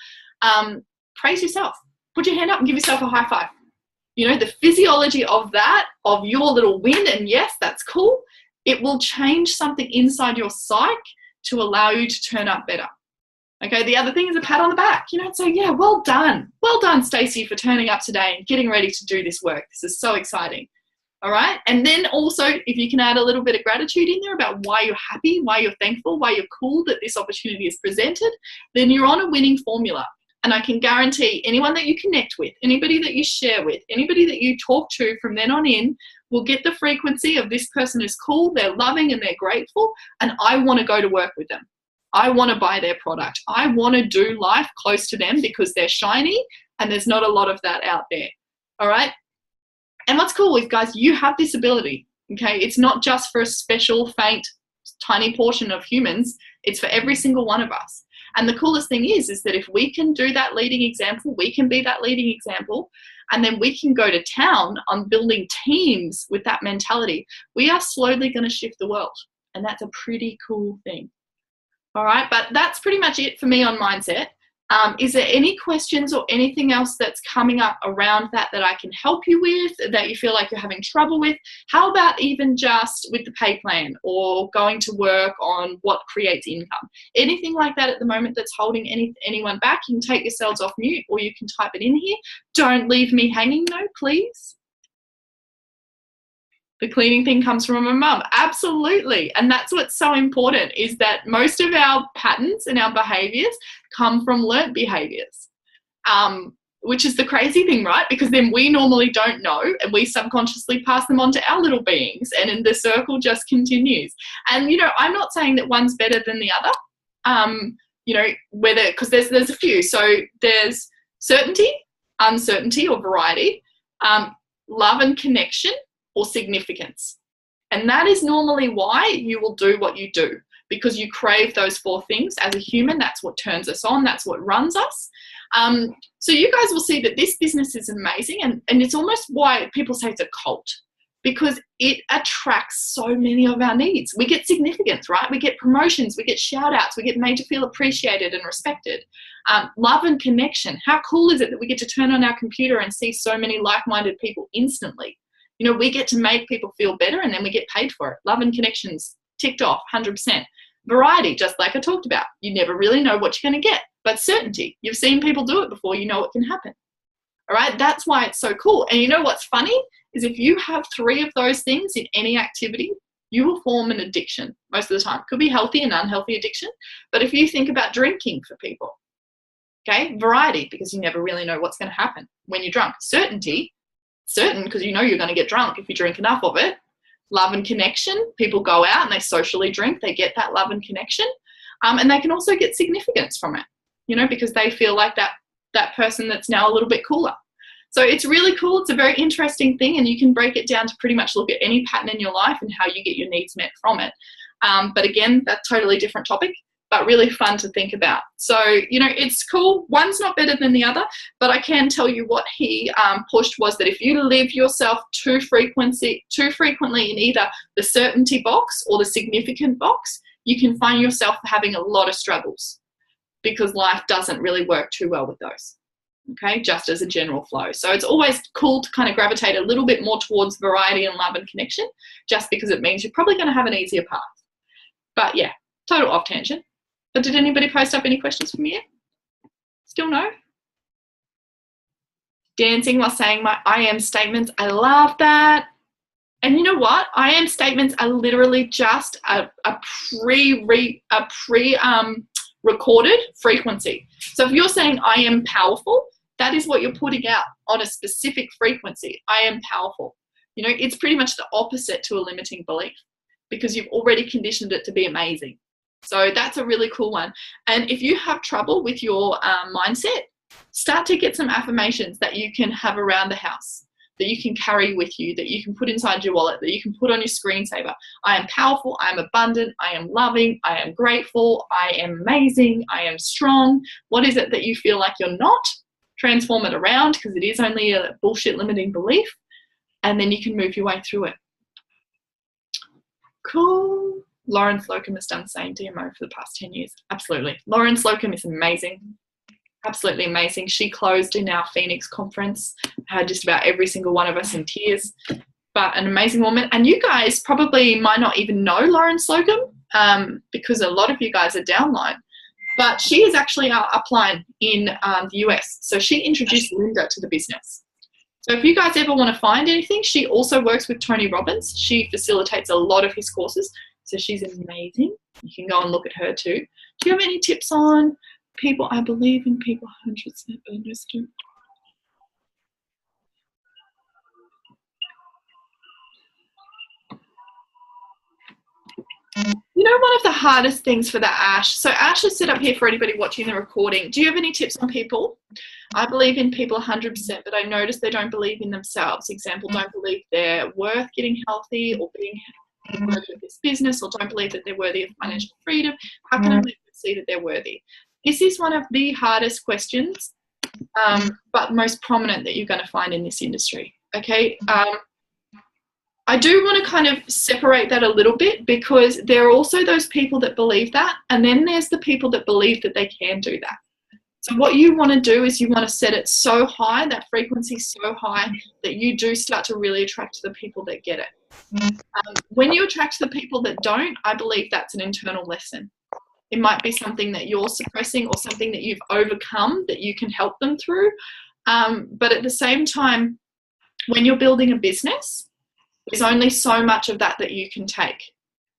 Praise yourself. Put your hand up and give yourself a high five. You know, the physiology of that, of your little win, and yes, that's cool, it will change something inside your psyche to allow you to turn up better. Okay, the other thing is a pat on the back. You know, so yeah, well done. Well done, Stacey, for turning up today and getting ready to do this work. This is so exciting. All right, and then also if you can add a little bit of gratitude in there about why you're happy, why you're thankful, why you're cool that this opportunity is presented, then you're on a winning formula. And I can guarantee anyone that you connect with, anybody that you share with, anybody that you talk to from then on in will get the frequency of this person is cool, they're loving and they're grateful, and I want to go to work with them. I want to buy their product. I want to do life close to them because they're shiny and there's not a lot of that out there. All right. And what's cool is, guys, you have this ability. Okay. It's not just for a special, faint, tiny portion of humans. It's for every single one of us. And the coolest thing is that if we can do that leading example, we can be that leading example, and then we can go to town on building teams with that mentality, we are slowly going to shift the world. And that's a pretty cool thing. All right, but that's pretty much it for me on mindset. Is there any questions or anything else that's coming up around that I can help you with, that you feel like you're having trouble with? How about even just with the pay plan or going to work on what creates income? Anything like that at the moment that's holding anyone back, you can take yourselves off mute or you can type it in here. Don't leave me hanging though, please. The cleaning thing comes from a mum. Absolutely. And that's what's so important, is that most of our patterns and our behaviors come from learnt behaviors, which is the crazy thing, right? Because then we normally don't know and we subconsciously pass them on to our little beings, and then the circle just continues. And, you know, I'm not saying that one's better than the other, you know, whether, because there's a few. So there's certainty, uncertainty or variety, love and connection, or significance. And that is normally why you will do what you do, because you crave those 4 things as a human. That's what turns us on. That's what runs us. So you guys will see that this business is amazing, and it's almost why people say it's a cult, because it attracts so many of our needs. We get significance, right? We get promotions, we get shout outs, we get made to feel appreciated and respected. Love and connection. How cool is it that we get to turn on our computer and see so many like-minded people instantly? You know, we get to make people feel better and then we get paid for it. Love and connections ticked off 100%. Variety, just like I talked about. You never really know what you're going to get. But certainty, you've seen people do it before, you know what can happen. All right, that's why it's so cool. And you know what's funny is if you have 3 of those things in any activity, you will form an addiction most of the time. Could be healthy and unhealthy addiction. But if you think about drinking for people, okay, variety, because you never really know what's going to happen when you're drunk. Certainty, certain, because you know you're going to get drunk if you drink enough of it. Love and connection, people go out and they socially drink, they get that love and connection, and they can also get significance from it, you know, because they feel like that person that's now a little bit cooler. So it's really cool. It's a very interesting thing, and you can break it down to pretty much look at any pattern in your life and how you get your needs met from it. But again, that's a totally different topic, but really fun to think about. So, you know, it's cool. One's not better than the other, but I can tell you what he pushed was that if you live yourself too frequently in either the certainty box or the significant box, you can find yourself having a lot of struggles because life doesn't really work too well with those, okay, just as a general flow. So it's always cool to kind of gravitate a little bit more towards variety and love and connection, just because it means you're probably going to have an easier path. But yeah, total off tangent. But did anybody post up any questions for me yet? Still no? Dancing while saying my I am statements. I love that. And you know what? I am statements are literally just a recorded frequency. So if you're saying I am powerful, that is what you're putting out on a specific frequency. I am powerful. You know, it's pretty much the opposite to a limiting belief because you've already conditioned it to be amazing. So that's a really cool one. And if you have trouble with your mindset, start to get some affirmations that you can have around the house, that you can carry with you, that you can put inside your wallet, that you can put on your screensaver. I am powerful, I am abundant, I am loving, I am grateful, I am amazing, I am strong. What is it that you feel like you're not? Transform it around, because it is only a bullshit limiting belief, and then you can move your way through it. Cool. Lauren Slocum has done the same DMO for the past 10 years. Absolutely. Lauren Slocum is amazing. Absolutely amazing. She closed in our Phoenix conference, had just about every single one of us in tears, but an amazing woman. And you guys probably might not even know Lauren Slocum because a lot of you guys are downline, but she is actually our upline in the US. So she introduced Linda to the business. So if you guys ever want to find anything, she also works with Tony Robbins. She facilitates a lot of his courses. So she's amazing. You can go and look at her too. Do you have any tips on people? I believe in people 100% understood. You know, one of the hardest things for the Ash, so Ash is set up here for anybody watching the recording. Do you have any tips on people? I believe in people 100%, but I notice they don't believe in themselves. Example, don't believe they're worth getting healthy or being worthy of this business, or don't believe that they're worthy of financial freedom. How can I let them see that they're worthy? This is one of the hardest questions, but most prominent that you're going to find in this industry. Okay. I do want to kind of separate that a little bit, because there are also those people that believe that, and then there's the people that believe that they can do that. So what you want to do is you want to set it so high, that frequency so high, that you do start to really attract the people that get it. When you attract the people that don't, I believe that's an internal lesson. It might be something that you're suppressing or something that you've overcome that you can help them through. But at the same time, when you're building a business, there's only so much of that you can take,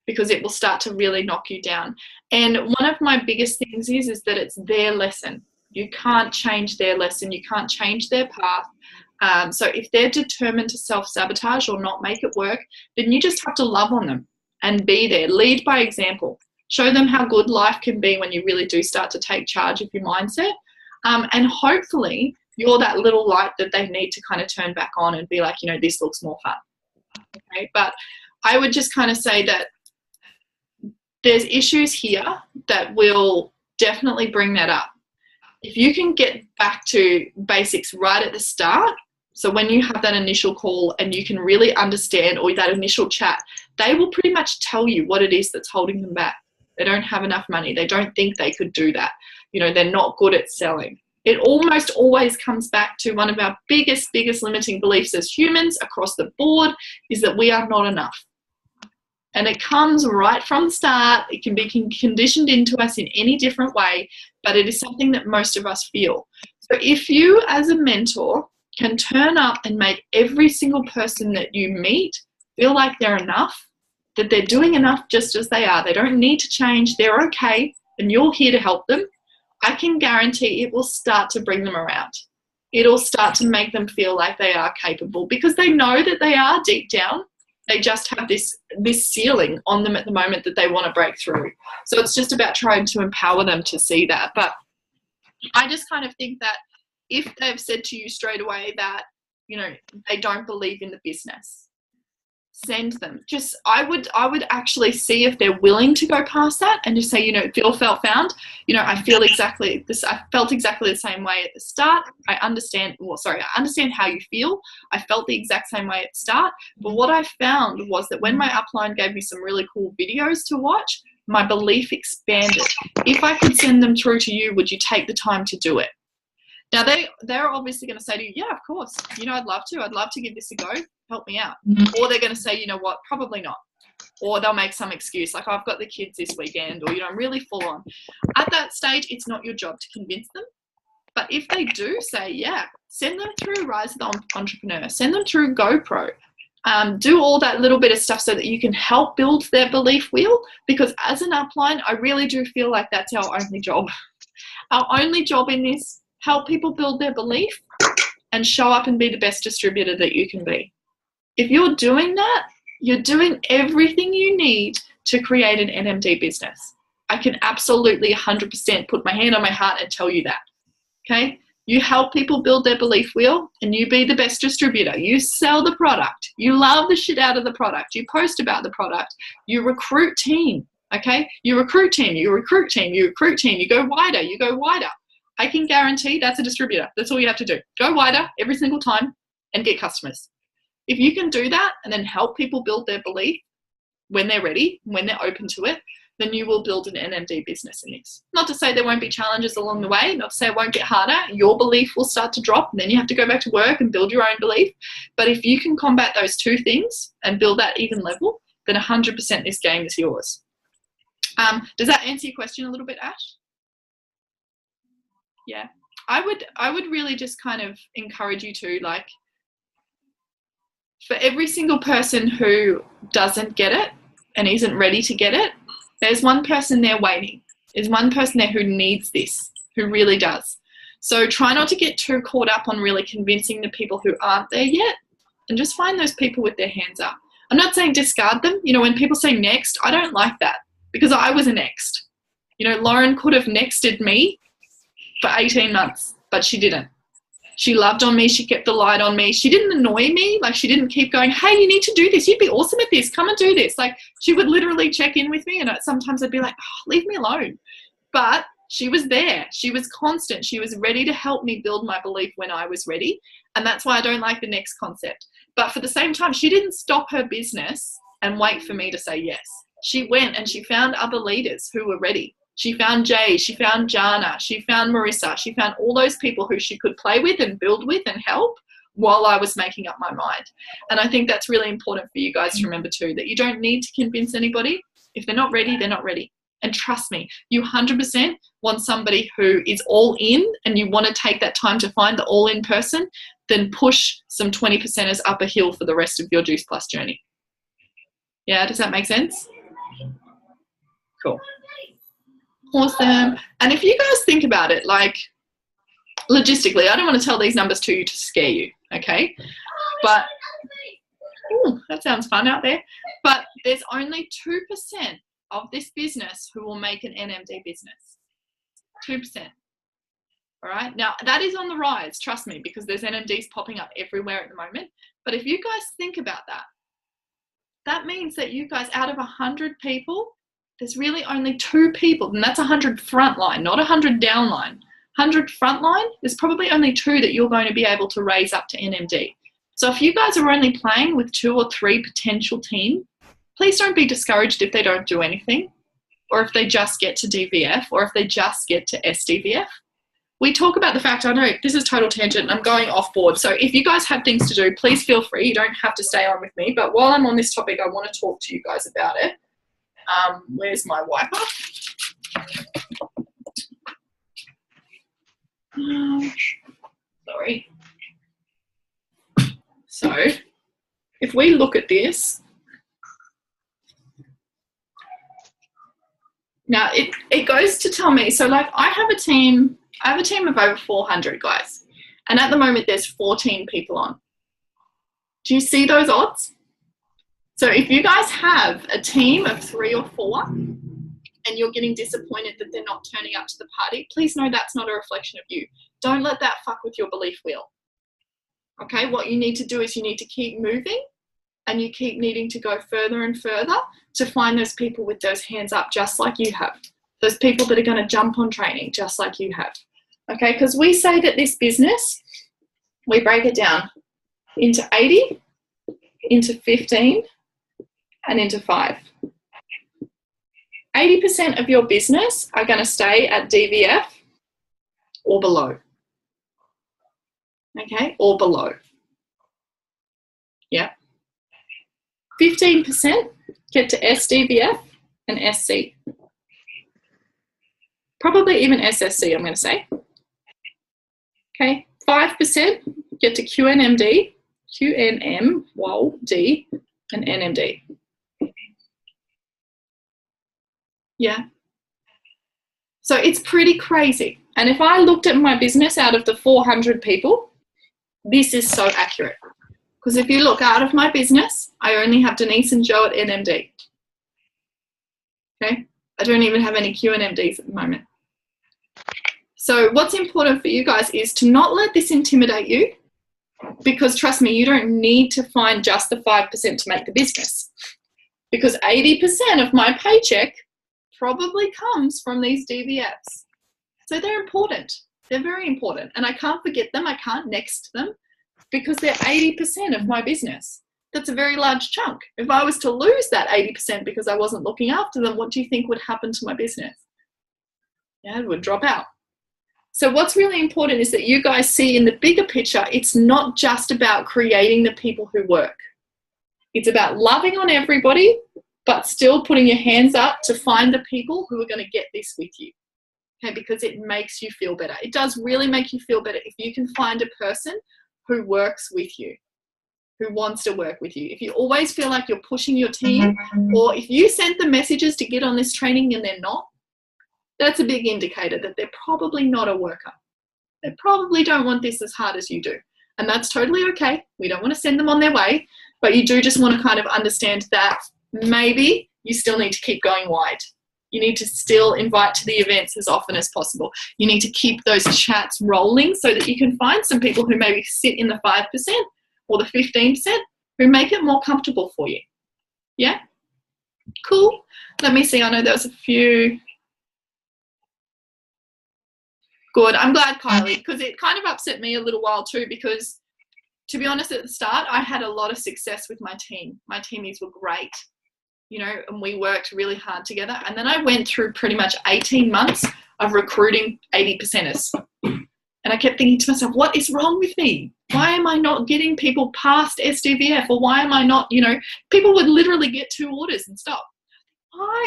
because it will start to really knock you down. And one of my biggest things is that it's their lesson. You can't change their lesson. You can't change their path. So if they're determined to self-sabotage or not make it work, then you just have to love on them and be there. Lead by example. Show them how good life can be when you really do start to take charge of your mindset. And hopefully you're that little light that they need to kind of turn back on and be like, this looks more fun. Okay? But I would just kind of say that there's issues here that will definitely bring that up. If you can get back to basics right at the start, so when you have that initial call and you can really understand, or that initial chat, they will pretty much tell you what it is that's holding them back. They don't have enough money. They don't think they could do that. They're not good at selling. It almost always comes back to one of our biggest limiting beliefs as humans across the board, is that we are not enough. And it comes right from the start. It can be conditioned into us in any different way, but it is something that most of us feel. So if you as a mentor can turn up and make every single person that you meet feel like they're enough, that they're doing enough just as they are, they don't need to change, they're okay, and you're here to help them, I can guarantee it will start to bring them around. It'll start to make them feel like they are capable, because they know that they are deep down. They just have this ceiling on them at the moment that they want to break through. So it's just about trying to empower them to see that. But I just kind of think that if they've said to you straight away that, they don't believe in the business, send them. I would actually see if they're willing to go past that and just say, feel, felt, found. I feel exactly this. I felt exactly the same way at the start. I understand how you feel. I felt the exact same way at the start. But what I found was that when my upline gave me some really cool videos to watch, my belief expanded. If I could send them through to you, would you take the time to do it? Now, they're obviously going to say to you, yeah, of course. I'd love to. I'd love to give this a go. Help me out. Or they're going to say, what, probably not. Or they'll make some excuse like, I've got the kids this weekend, or, I'm really full on. At that stage, it's not your job to convince them. But if they do say, yeah, send them through Rise of the Entrepreneur. Send them through GoPro. Do all that little bit of stuff so that you can help build their belief wheel. Because as an upline, I really do feel like that's our only job. Our only job in this, help people build their belief and show up and be the best distributor that you can be. If you're doing that, you're doing everything you need to create an NMD business. I can absolutely 100% put my hand on my heart and tell you that. Okay? You help people build their belief wheel and you be the best distributor. You sell the product. You love the shit out of the product. You post about the product. You recruit team. Okay? You recruit team. You recruit team. You recruit team. You go wider. You go wider. I can guarantee that's a distributor. That's all you have to do. Go wider every single time and get customers. If you can do that and then help people build their belief when they're ready, when they're open to it, then you will build an NMD business in this. Not to say there won't be challenges along the way, not to say it won't get harder. Your belief will start to drop and then you have to go back to work and build your own belief. But if you can combat those two things and build that even level, then 100% this game is yours. Does that answer your question a little bit, Ash? Yeah. I would really just kind of encourage you to, like, for every single person who doesn't get it and isn't ready to get it, there's one person there waiting. There's one person there who needs this, who really does. So try not to get too caught up on really convincing the people who aren't there yet, and just find those people with their hands up. I'm not saying discard them. When people say next, I don't like that, because I was a next. Lauren could have nexted me for 18 months, but she didn't. She loved on me. She kept the light on me. She didn't annoy me. Like, she didn't keep going, hey, you need to do this. You'd be awesome at this. Come and do this. Like, she would literally check in with me, and sometimes I'd be like, oh, leave me alone. But she was there. She was constant. She was ready to help me build my belief when I was ready. And that's why I don't like the next concept. But for the same time, she didn't stop her business and wait for me to say yes. She went and she found other leaders who were ready. She found Jay, she found Jana, she found Marissa, she found all those people who she could play with and build with and help while I was making up my mind. And I think that's really important for you guys to remember too, that you don't need to convince anybody. If they're not ready, they're not ready. And trust me, you 100% want somebody who is all in, and you want to take that time to find the all in person, then push some 20%ers up a hill for the rest of your Juice Plus journey. Yeah, does that make sense? Cool. Awesome. And if you guys think about it, like logistically, I don't want to tell these numbers to you to scare you, okay? But, ooh, that sounds fun out there. But there's only 2% of this business who will make an NMD business. 2%. All right. Now, that is on the rise, trust me, because there's NMDs popping up everywhere at the moment. But if you guys think about that, that means that you guys, out of 100 people, there's really only 2 people, and that's 100 frontline, not 100 downline. 100 frontline, there's probably only 2 that you're going to be able to raise up to NMD. So if you guys are only playing with 2 or 3 potential team, please don't be discouraged if they don't do anything, or if they just get to DVF, or if they just get to SDVF. We talk about the fact, I know this is total tangent, I'm going off board. So if you guys have things to do, please feel free. You don't have to stay on with me. But while I'm on this topic, I want to talk to you guys about it. Where's my wiper? Sorry. So if we look at this, now it goes to tell me, so like I have a team of over 400 guys, and at the moment there's 14 people on. Do you see those odds? So if you guys have a team of 3 or 4 and you're getting disappointed that they're not turning up to the party, please know that's not a reflection of you. Don't let that fuck with your belief wheel. Okay, what you need to do is you need to keep moving, and you keep needing to go further and further to find those people with those hands up just like you have. Those people that are going to jump on training just like you have. Okay, because we say that this business, we break it down into 80, into 15, and into 5. 80% of your business are going to stay at DVF or below. Okay, or below. Yeah. 15% get to SDVF and SC. Probably even SSC, I'm going to say. Okay, 5% get to QNMD, QNM, WOL, D, and NMD. Yeah. So it's pretty crazy. And if I looked at my business out of the 400 people, this is so accurate. Because if you look out of my business, I only have Denise and Joe at NMD. Okay? I don't even have any QNMDs at the moment. So what's important for you guys is to not let this intimidate you, because trust me, you don't need to find just the 5% to make the business, because 80% of my paycheck probably comes from these DVFs. So they're important. They're very important. And I can't forget them. I can't next them because they're 80% of my business. That's a very large chunk. If I was to lose that 80% because I wasn't looking after them, what do you think would happen to my business? Yeah, it would drop out. So what's really important is that you guys see in the bigger picture, it's not just about creating the people who work. It's about loving on everybody, but still putting your hands up to find the people who are going to get this with you. Okay, because it makes you feel better. It does really make you feel better if you can find a person who works with you, who wants to work with you. If you always feel like you're pushing your team, or if you sent the messages to get on this training and they're not, that's a big indicator that they're probably not a worker. They probably don't want this as hard as you do. And that's totally okay. We don't want to send them on their way, but you do just want to kind of understand that maybe you still need to keep going wide. You need to still invite to the events as often as possible. You need to keep those chats rolling so that you can find some people who maybe sit in the 5% or the 15% who make it more comfortable for you. Yeah? Cool. Let me see. I know there was a few. Good. I'm glad, Kylie, because it kind of upset me a little while too, because to be honest, at the start, I had a lot of success with my team. My teamies were great. you know, and we worked really hard together. And then I went through pretty much 18 months of recruiting 80%ers. And I kept thinking to myself, what is wrong with me? Why am I not getting people past SDVF? Or why am I not, you know, people would literally get 2 orders and stop. Why?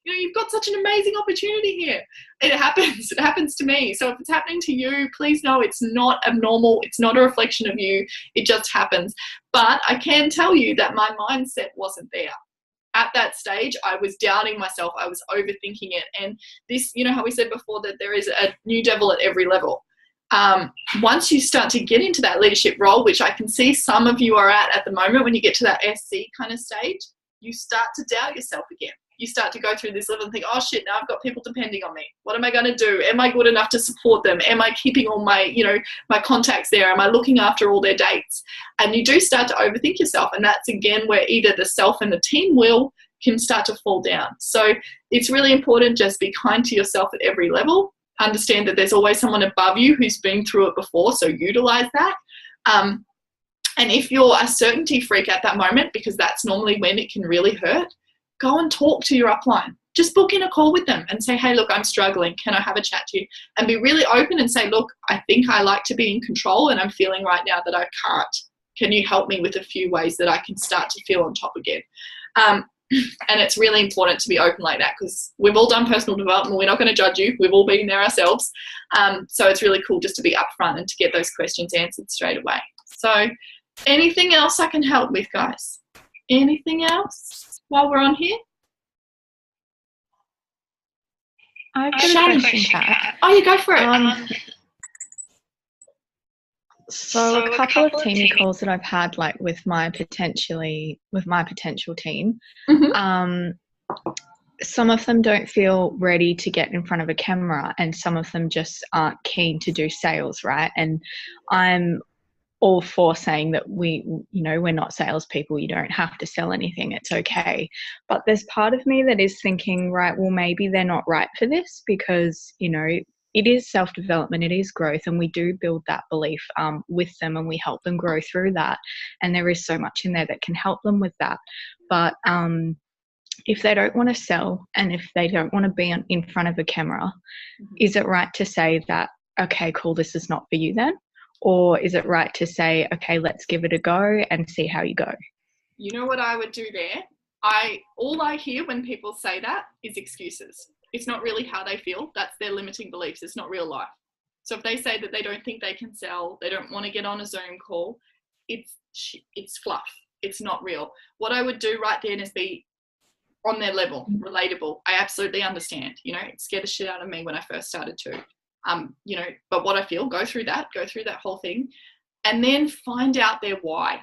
You know, you've got such an amazing opportunity here. It happens. It happens to me. So if it's happening to you, please know it's not abnormal. It's not a reflection of you. It just happens. But I can tell you that my mindset wasn't there. At that stage, I was doubting myself. I was overthinking it. And this, you know how we said before that there is a new devil at every level. Once you start to get into that leadership role, which I can see some of you are at the moment, when you get to that SC kind of stage, you start to doubt yourself again. You start to go through this level and think, oh shit, now I've got people depending on me. What am I going to do? Am I good enough to support them? Am I keeping all my, you know, my contacts there? Am I looking after all their dates? And you do start to overthink yourself. And that's again where either the self and the team will can start to fall down. So it's really important, just be kind to yourself at every level. Understand that there's always someone above you who's been through it before. So utilize that. And if you're a certainty freak at that moment, because that's normally when it can really hurt, go and talk to your upline. Just book in a call with them and say, hey, look, I'm struggling. Can I have a chat to you? And be really open and say, look, I think I like to be in control and I'm feeling right now that I can't. Can you help me with a few ways that I can start to feel on top again? And it's really important to be open like that, because we've all done personal development. We're not going to judge you. We've all been there ourselves. So it's really cool just to be upfront and to get those questions answered straight away. So anything else I can help with, guys? Anything else while we're on here? I've got a question, Kat. Oh, you go for it. So a couple of team calls that I've had, like with my potential team, some of them don't feel ready to get in front of a camera, and some of them just aren't keen to do sales, right? And I'm all for saying that we're not salespeople. You don't have to sell anything. It's okay. But there's part of me that is thinking, right, well, maybe they're not right for this, because, you know, it is self-development, it is growth, and we do build that belief with them, and we help them grow through that. And there is so much in there that can help them with that. But if they don't want to sell, and if they don't want to be in front of a camera, is it right to say that, okay, cool, this is not for you then? Or is it right to say, okay, let's give it a go and see how you go? You know what I would do there? All I hear when people say that is excuses. It's not really how they feel. That's their limiting beliefs. It's not real life. So if they say that they don't think they can sell, they don't want to get on a Zoom call, it's fluff. It's not real. What I would do right then is be on their level, relatable. I absolutely understand. You know, it scared the shit out of me when I first started too. You know, but what I feel, go through that whole thing, and then find out their why.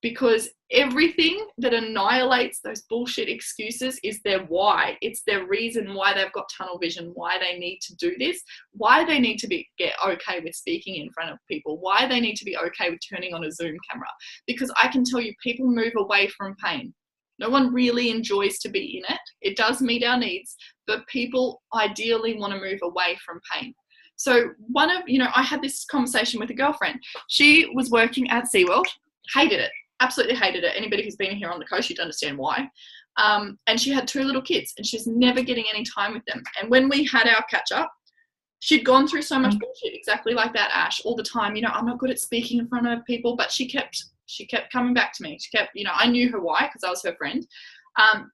Because everything that annihilates those bullshit excuses is their why. It's their reason why they've got tunnel vision, why they need to do this, why they need to get okay with speaking in front of people, why they need to be okay with turning on a Zoom camera. Because I can tell you, people move away from pain. No one really enjoys to be in it. It does meet our needs, but people ideally want to move away from pain. So I had this conversation with a girlfriend. She was working at SeaWorld, hated it. Absolutely hated it. Anybody who's been here on the coast, you'd understand why. And she had 2 little kids, and she's never getting any time with them. And when we had our catch up, she'd gone through so much bullshit, exactly like that, Ash, all the time. You know, I'm not good at speaking in front of people, but she kept coming back to me. She kept, you know, I knew her why, because I was her friend.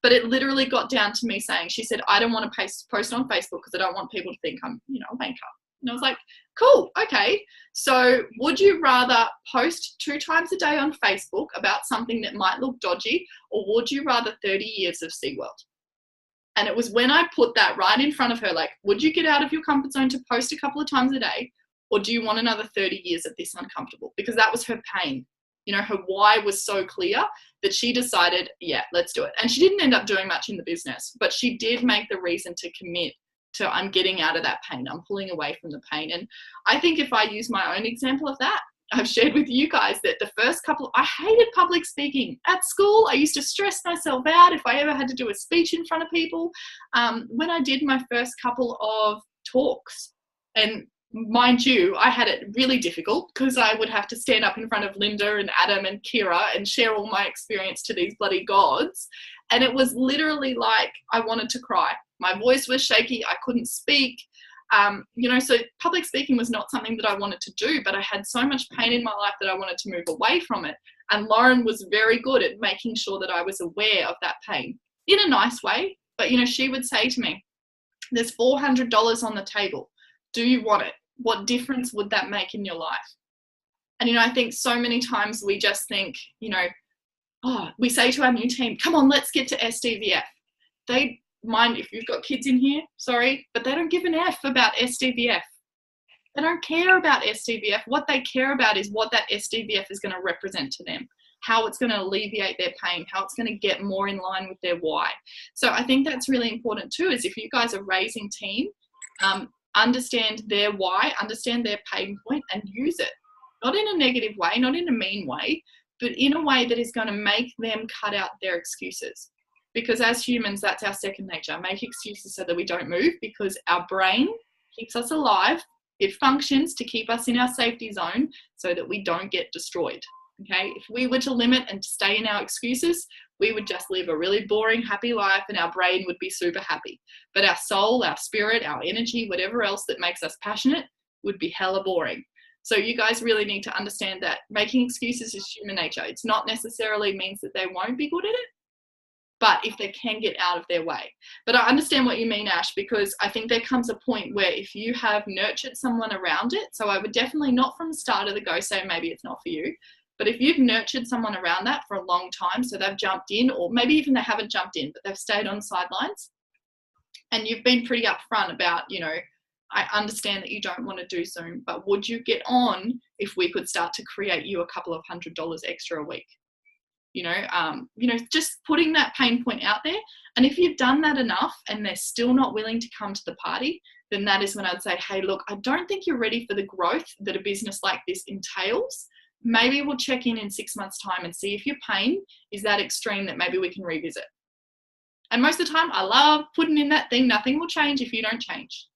But it literally got down to me saying, she said, I don't want to post on Facebook because I don't want people to think I'm, you know, a banker. And I was like, cool, okay. So would you rather post 2 times a day on Facebook about something that might look dodgy, or would you rather 30 years of SeaWorld? And it was when I put that right in front of her, like, would you get out of your comfort zone to post a couple of times a day, or do you want another 30 years of this uncomfortable? Because that was her pain. You know, her why was so clear that she decided, yeah, let's do it. And she didn't end up doing much in the business, but she did make the reason to commit to, I'm getting out of that pain. I'm pulling away from the pain. And I think if I use my own example of that, I've shared with you guys that the first I hated public speaking. At school, I used to stress myself out if I ever had to do a speech in front of people. When I did my first couple of talks, and mind you, I had it really difficult because I would have to stand up in front of Linda and Adam and Kira and share all my experience to these bloody gods. And it was literally like I wanted to cry. My voice was shaky. I couldn't speak. So public speaking was not something that I wanted to do, but I had so much pain in my life that I wanted to move away from it. And Lauren was very good at making sure that I was aware of that pain in a nice way. But, she would say to me, there's $400 on the table. Do you want it? What difference would that make in your life? And, I think so many times we just think, we say to our new team, come on, let's get to SDVF. They mind if you've got kids in here, sorry, but they don't give an F about SDVF. They don't care about SDVF. What they care about is what that SDVF is going to represent to them, how it's going to alleviate their pain, how it's going to get more in line with their why. So I think that's really important too, is if you guys are raising team, understand their why, understand their pain point and use it. Not in a negative way, not in a mean way, but in a way that is going to make them cut out their excuses. Because as humans, that's our second nature. Make excuses so that we don't move, because our brain keeps us alive. It functions to keep us in our safety zone so that we don't get destroyed. Okay, if we were to limit and to stay in our excuses, we would just live a really boring, happy life and our brain would be super happy. But our soul, our spirit, our energy, whatever else that makes us passionate would be hella boring. So you guys really need to understand that making excuses is human nature. It's not necessarily means that they won't be good at it, but if they can get out of their way. But I understand what you mean, Ash, because I think there comes a point where if you have nurtured someone around it, so I would definitely not from the start of the go say maybe it's not for you, but if you've nurtured someone around that for a long time, so they've jumped in, or maybe even they haven't jumped in, but they've stayed on the sidelines, and you've been pretty upfront about, I understand that you don't want to do Zoom, but would you get on if we could start to create you a couple of $100 extra a week? Just putting that pain point out there. And if you've done that enough and they're still not willing to come to the party, then that is when I'd say, hey, look, I don't think you're ready for the growth that a business like this entails. Maybe we'll check in 6 months' time and see if your pain is that extreme that maybe we can revisit. And most of the time, I love putting in that thing, nothing will change if you don't change.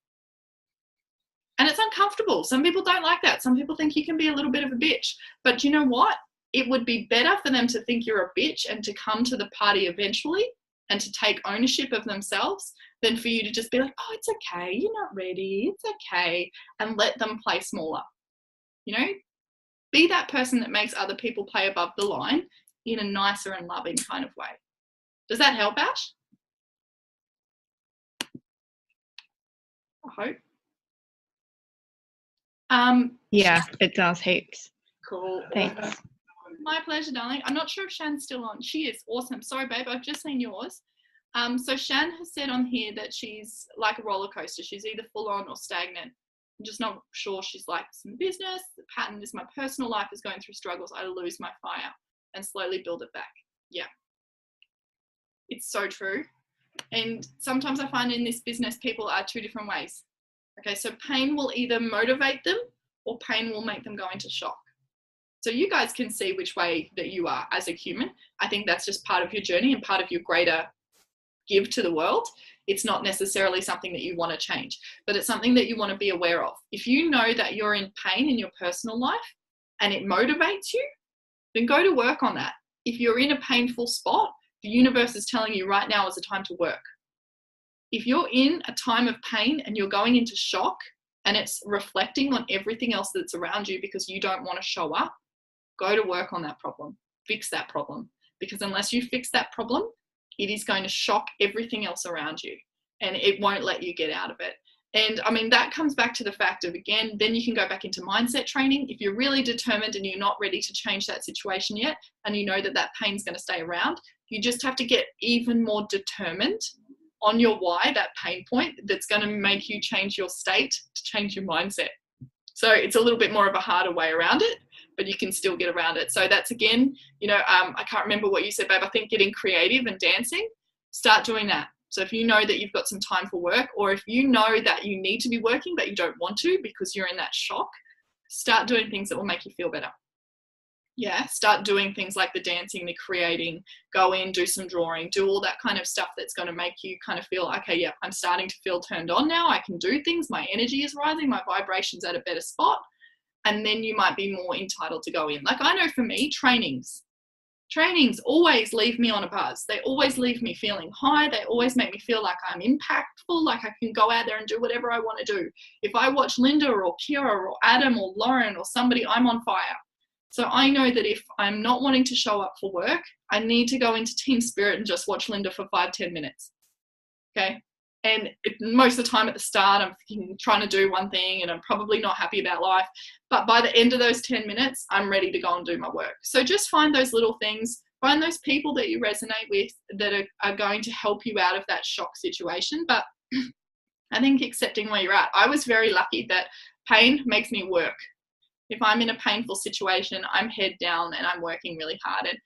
And it's uncomfortable. Some people don't like that. Some people think you can be a little bit of a bitch. But you know what? It would be better for them to think you're a bitch and to come to the party eventually and to take ownership of themselves than for you to just be like, oh, it's okay, you're not ready, it's okay, and let them play smaller. Be that person that makes other people play above the line in a nicer and loving kind of way. Does that help, Ash? I hope. Yeah, it does heaps. Cool. Thanks. My pleasure, darling. I'm not sure if Shan's still on. She is. Awesome. Sorry, babe. I've just seen yours. So Shan has said on here that she's like a roller coaster. She's either full on or stagnant. I'm just not sure she's like some business. The pattern is my personal life is going through struggles. I lose my fire and slowly build it back. Yeah. It's so true. And sometimes I find in this business, people are two different ways. Okay, so pain will either motivate them or pain will make them go into shock. So you guys can see which way that you are as a human. I think that's just part of your journey and part of your greater give to the world. It's not necessarily something that you want to change, but it's something that you want to be aware of. If you know that you're in pain in your personal life and it motivates you, then go to work on that. If you're in a painful spot, the universe is telling you right now is the time to work. If you're in a time of pain and you're going into shock and it's reflecting on everything else that's around you because you don't want to show up, go to work on that problem, fix that problem. Because unless you fix that problem, it is going to shock everything else around you and it won't let you get out of it. And I mean, that comes back to the fact of, again, then you can go back into mindset training. If you're really determined and you're not ready to change that situation yet, and you know that that pain's going to stay around, you just have to get even more determined on your why, that pain point that's going to make you change your state to change your mindset. So it's a little bit more of a harder way around it, but you can still get around it. So that's, again, I can't remember what you said, babe. I think getting creative and dancing, start doing that. So if you know that you've got some time for work, or if you know that you need to be working but you don't want to because you're in that shock, start doing things that will make you feel better. Yeah, start doing things like the dancing, the creating, go in, do some drawing, do all that kind of stuff that's going to make you kind of feel, okay, yeah, I'm starting to feel turned on now. I can do things. My energy is rising. My vibration's at a better spot. And then you might be more entitled to go in. Like, I know for me, trainings always leave me on a buzz. They always leave me feeling high. They always make me feel like I'm impactful, like I can go out there and do whatever I want to do. If I watch Linda or Kira or Adam or Lauren or somebody, I'm on fire. So I know that if I'm not wanting to show up for work, I need to go into Team Spirit and just watch Linda for 5-10 minutes. Okay. And most of the time at the start, I'm trying to do one thing and I'm probably not happy about life. But by the end of those 10 minutes, I'm ready to go and do my work. So just find those little things, find those people that you resonate with that are going to help you out of that shock situation. But I think accepting where you're at. I was very lucky that pain makes me work. If I'm in a painful situation, I'm head down and I'm working really hard. And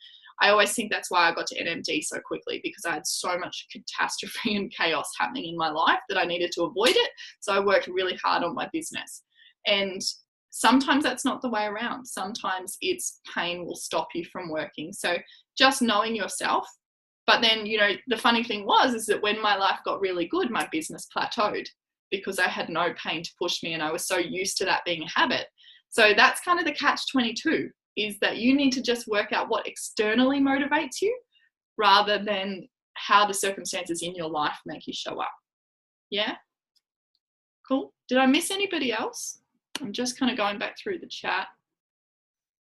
I always think that's why I got to NMD so quickly, because I had so much catastrophe and chaos happening in my life that I needed to avoid it. So I worked really hard on my business. And sometimes that's not the way around. Sometimes it's pain will stop you from working. So just knowing yourself. But then, you know, the funny thing is that when my life got really good, my business plateaued because I had no pain to push me and I was so used to that being a habit. So that's kind of the catch-22, is that you need to just work out what externally motivates you rather than how the circumstances in your life make you show up. Yeah? Cool. Did I miss anybody else? I'm just kind of going back through the chat.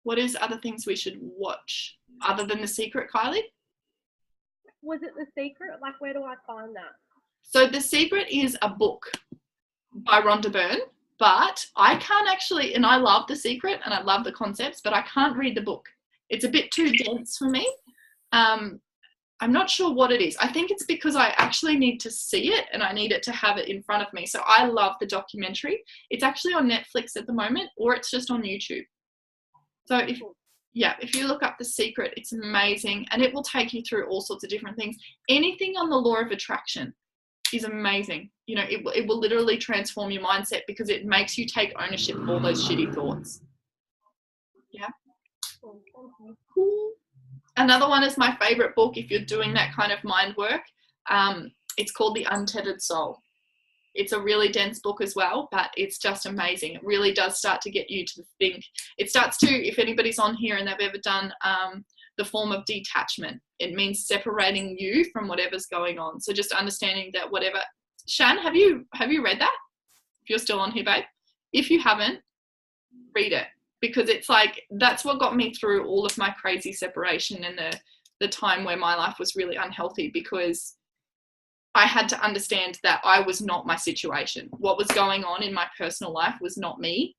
What is other things we should watch other than The Secret, Kylie? Was it The Secret? Like, where do I find that? So The Secret is a book by Rhonda Byrne. But I can't actually, and I love The Secret and I love the concepts, but I can't read the book. It's a bit too dense for me. I'm not sure what it is. I think it's because I actually need to see it and I need it to have it in front of me. So I love the documentary. It's actually on Netflix at the moment, or it's just on YouTube. So if you look up The Secret, it's amazing and it will take you through all sorts of different things. Anything on the law of attraction is amazing. You know, it will literally transform your mindset because it makes you take ownership of all those shitty thoughts. Yeah. Cool. Another one is my favorite book if you're doing that kind of mind work. It's called The Untethered Soul. It's a really dense book as well, but it's just amazing. It really does start to get you to think. It starts to, if anybody's on here and they've ever done the form of detachment, it means separating you from whatever's going on. So just understanding that whatever. Shan, have you read that? If you're still on here, babe. If you haven't, read it, because it's like, that's what got me through all of my crazy separation and the time where my life was really unhealthy, because I had to understand that I was not my situation. What was going on in my personal life was not me.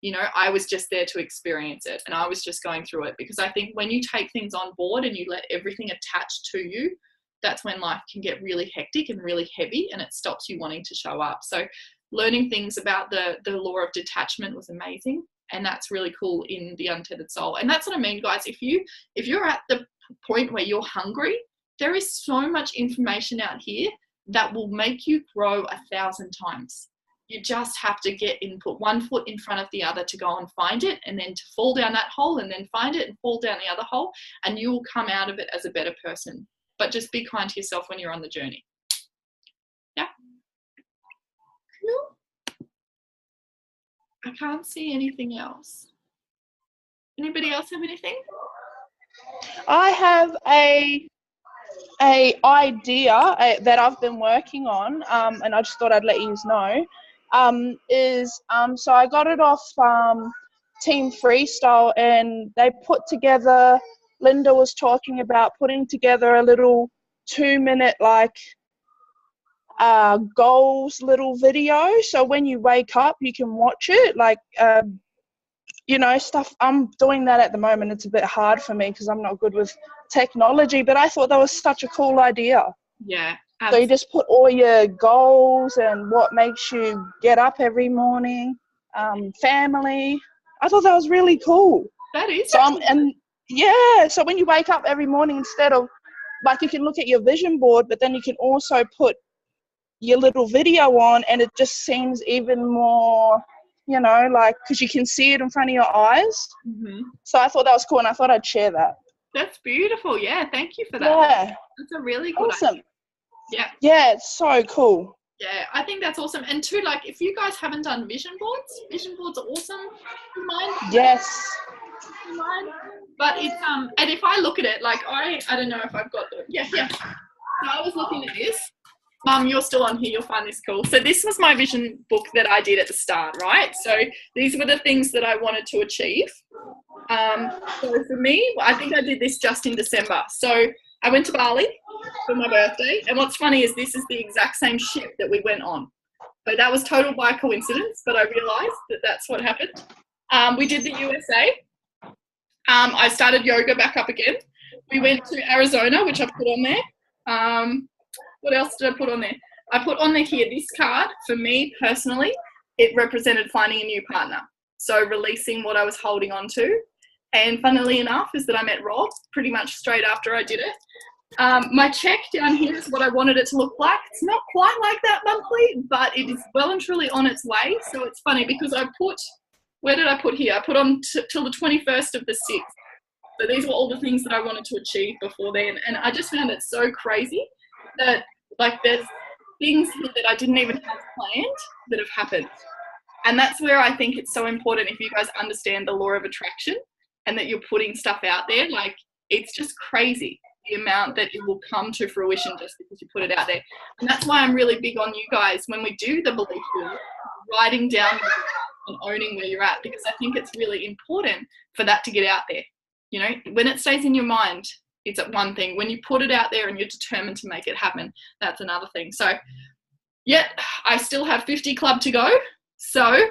You know, I was just there to experience it and I was just going through it, because I think when you take things on board and you let everything attach to you, that's when life can get really hectic and really heavy and it stops you wanting to show up. So learning things about the law of detachment was amazing. And that's really cool in The Untethered Soul. And that's what I mean, guys. If you're at the point where you're hungry, there is so much information out here that will make you grow 1,000 times. You just have to put one foot in front of the other to go and find it, and then to fall down that hole and then find it and fall down the other hole, and you will come out of it as a better person. But just be kind to yourself when you're on the journey. Yeah. Cool. I can't see anything else. Anybody else have anything? I have a idea that I've been working on, and I just thought I'd let you know. So I got it off Team Freestyle, and they put together. Linda was talking about putting together a little 2-minute goals little video. So when you wake up, you can watch it. Stuff. I'm doing that at the moment. It's a bit hard for me because I'm not good with technology, but I thought that was such a cool idea. Yeah. So you just put all your goals and what makes you get up every morning, family. I thought that was really cool. That is. So when you wake up every morning, instead of, you can look at your vision board, but then you can also put your little video on, and it just seems even more, you know, like, because you can see it in front of your eyes. Mm-hmm. So I thought that was cool, and I thought I'd share that. That's beautiful. Yeah, thank you for that. Yeah. That's a really good Awesome. idea. Yeah. Yeah, it's so cool. Yeah, I think that's awesome. And too, like, if you guys haven't done vision boards are awesome. Mine. Yes. But it's and if I look at it, like I don't know if I've got the So I was looking at this. You're still on here, you'll find this cool. So this was my vision book that I did at the start, right? So these were the things that I wanted to achieve. So for me, I think I did this just in December. So I went to Bali for my birthday, and what's funny is this is the exact same ship that we went on. So that was total by coincidence, but I realized that that's what happened. We did the USA. I started yoga back up again. We went to Arizona, which I put on there. What else did I put on there? I put on there here, this card, for me personally, it represented finding a new partner. So releasing what I was holding on to. And funnily enough is that I met Rob pretty much straight after I did it. My check down here is what I wanted it to look like. It's not quite like that monthly, but it is well and truly on its way. So it's funny because I put, where did I put here? I put on till the 21st of the 6th. So these were all the things that I wanted to achieve before then. And I just found it so crazy that, like, there's things here that I didn't even have planned that have happened. And that's where I think it's so important if you guys understand the law of attraction and that you're putting stuff out there. Like, it's just crazy the amount that it will come to fruition just because you put it out there. And that's why I'm really big on you guys when we do the belief wheel, writing down where you're at and owning where you're at, because I think it's really important for that to get out there. You know, when it stays in your mind, it's one thing. When you put it out there and you're determined to make it happen, that's another thing. So, yeah, I still have 50 Club to go. So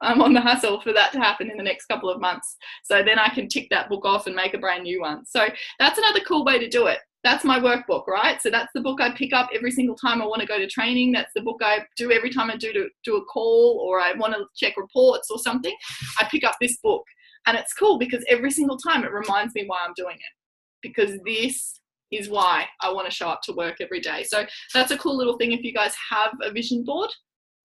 I'm on the hustle for that to happen in the next couple of months. So then I can tick that book off and make a brand new one. So that's another cool way to do it. That's my workbook, right? So that's the book I pick up every single time I want to go to training. That's the book I do every time I do a call or I want to check reports or something. I pick up this book. And it's cool because every single time it reminds me why I'm doing it. Because this is why I want to show up to work every day. So that's a cool little thing. If you guys have a vision board,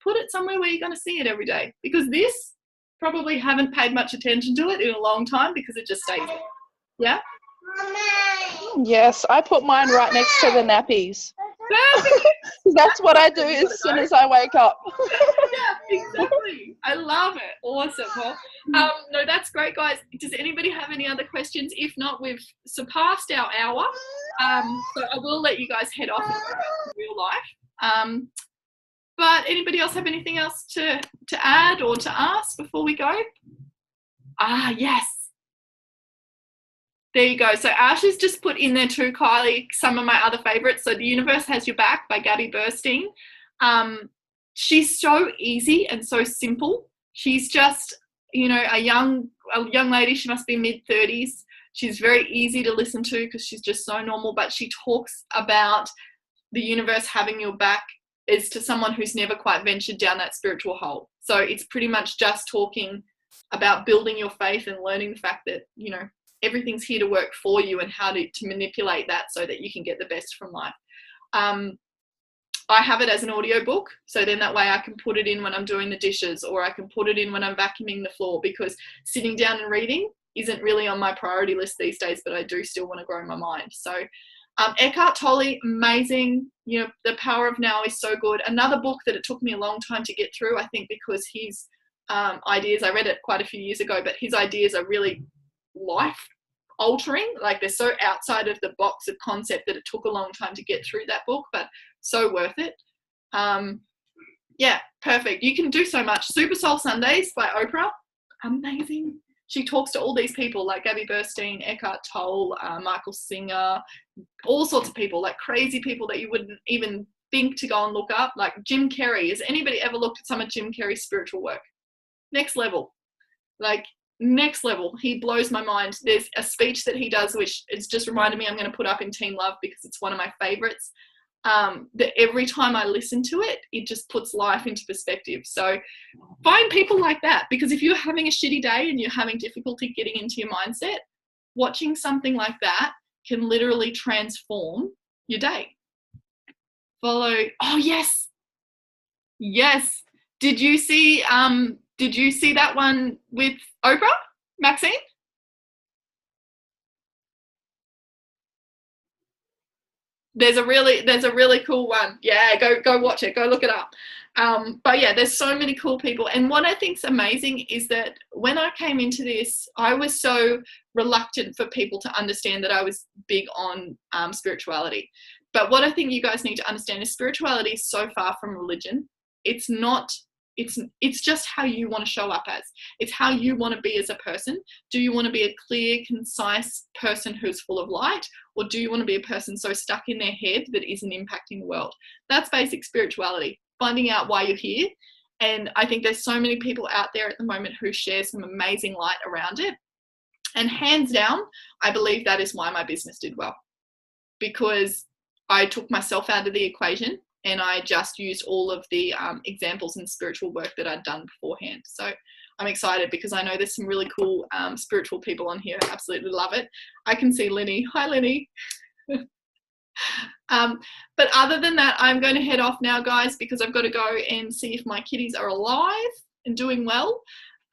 put it somewhere where you're going to see it every day. Because this, probably haven't paid much attention to it in a long time because it just stays there. Yeah? Yes, I put mine right next to the nappies. That's what I do as soon as I wake up. Yeah, exactly. I love it. Awesome. Well, no, that's great, guys. Does anybody have any other questions? If not, we've surpassed our hour. So I will let you guys head off and go back to real life. But anybody else have anything else to add or to ask before we go? Yes. There you go. So Ash has just put in there too, Kylie, some of my other favorites. So The Universe Has Your Back by Gabby Burstein. She's so easy and so simple. She's just, you know, a young lady. She must be mid-30s. She's very easy to listen to because she's just so normal. But she talks about the universe having your back is to someone who's never quite ventured down that spiritual hole. So it's pretty much just talking about building your faith and learning the fact that, you know, everything's here to work for you and how to manipulate that so that you can get the best from life. I have it as an audio book, so then that way I can put it in when I'm doing the dishes or I can put it in when I'm vacuuming the floor, because sitting down and reading isn't really on my priority list these days, but I do still want to grow my mind. So Eckhart Tolle, amazing. You know, The Power of Now is so good. Another book that it took me a long time to get through, I think because his ideas, I read it quite a few years ago, but his ideas are really life altering. Like, they're so outside of the box of concept that it took a long time to get through that book, but so worth it. Yeah, perfect. You can do so much. Super Soul Sundays by Oprah, amazing. She talks to all these people like Gabby Burstein, Eckhart Tolle, Michael Singer, all sorts of people, like crazy people that you wouldn't even think to go and look up, like Jim Carrey. Has anybody ever looked at some of Jim Carrey's spiritual work? Next level. Like, next level. He blows my mind. There's a speech that he does, which it's just reminded me I'm going to put up in Team Love because it's one of my favorites. That every time I listen to it, it just puts life into perspective. So find people like that, because if you're having a shitty day and you're having difficulty getting into your mindset, watching something like that can literally transform your day. Oh, yes. Did you see Did you see that one with Oprah, Maxine? There's a really cool one. Yeah, go watch it. Go look it up. But yeah, there's so many cool people. And what I think's amazing is that when I came into this, I was so reluctant for people to understand that I was big on spirituality. But what I think you guys need to understand is spirituality is so far from religion. It's not. It's just how you want to show up as. It's how you want to be as a person. Do you want to be a clear, concise person who's full of light? Or do you want to be a person so stuck in their head that isn't impacting the world? That's basic spirituality, finding out why you're here. And I think there's so many people out there at the moment who share some amazing light around it. And hands down, I believe that is why my business did well. Because I took myself out of the equation and I just used all of the examples and spiritual work that I'd done beforehand. So I'm excited because I know there's some really cool spiritual people on here. I absolutely love it. I can see Lenny. Hi, Lenny. But other than that, I'm going to head off now, guys, because I've got to go and see if my kitties are alive and doing well,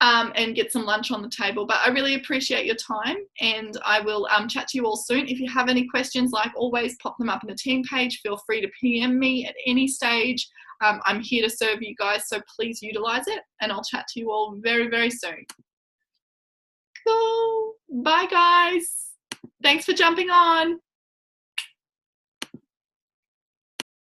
and get some lunch on the table. But I really appreciate your time, and I will chat to you all soon. If you have any questions, like always, pop them up in the team page. Feel free to PM me at any stage. I'm here to serve you guys, so please utilize it, and I'll chat to you all very, very soon. Cool. Bye, guys. Thanks for jumping on.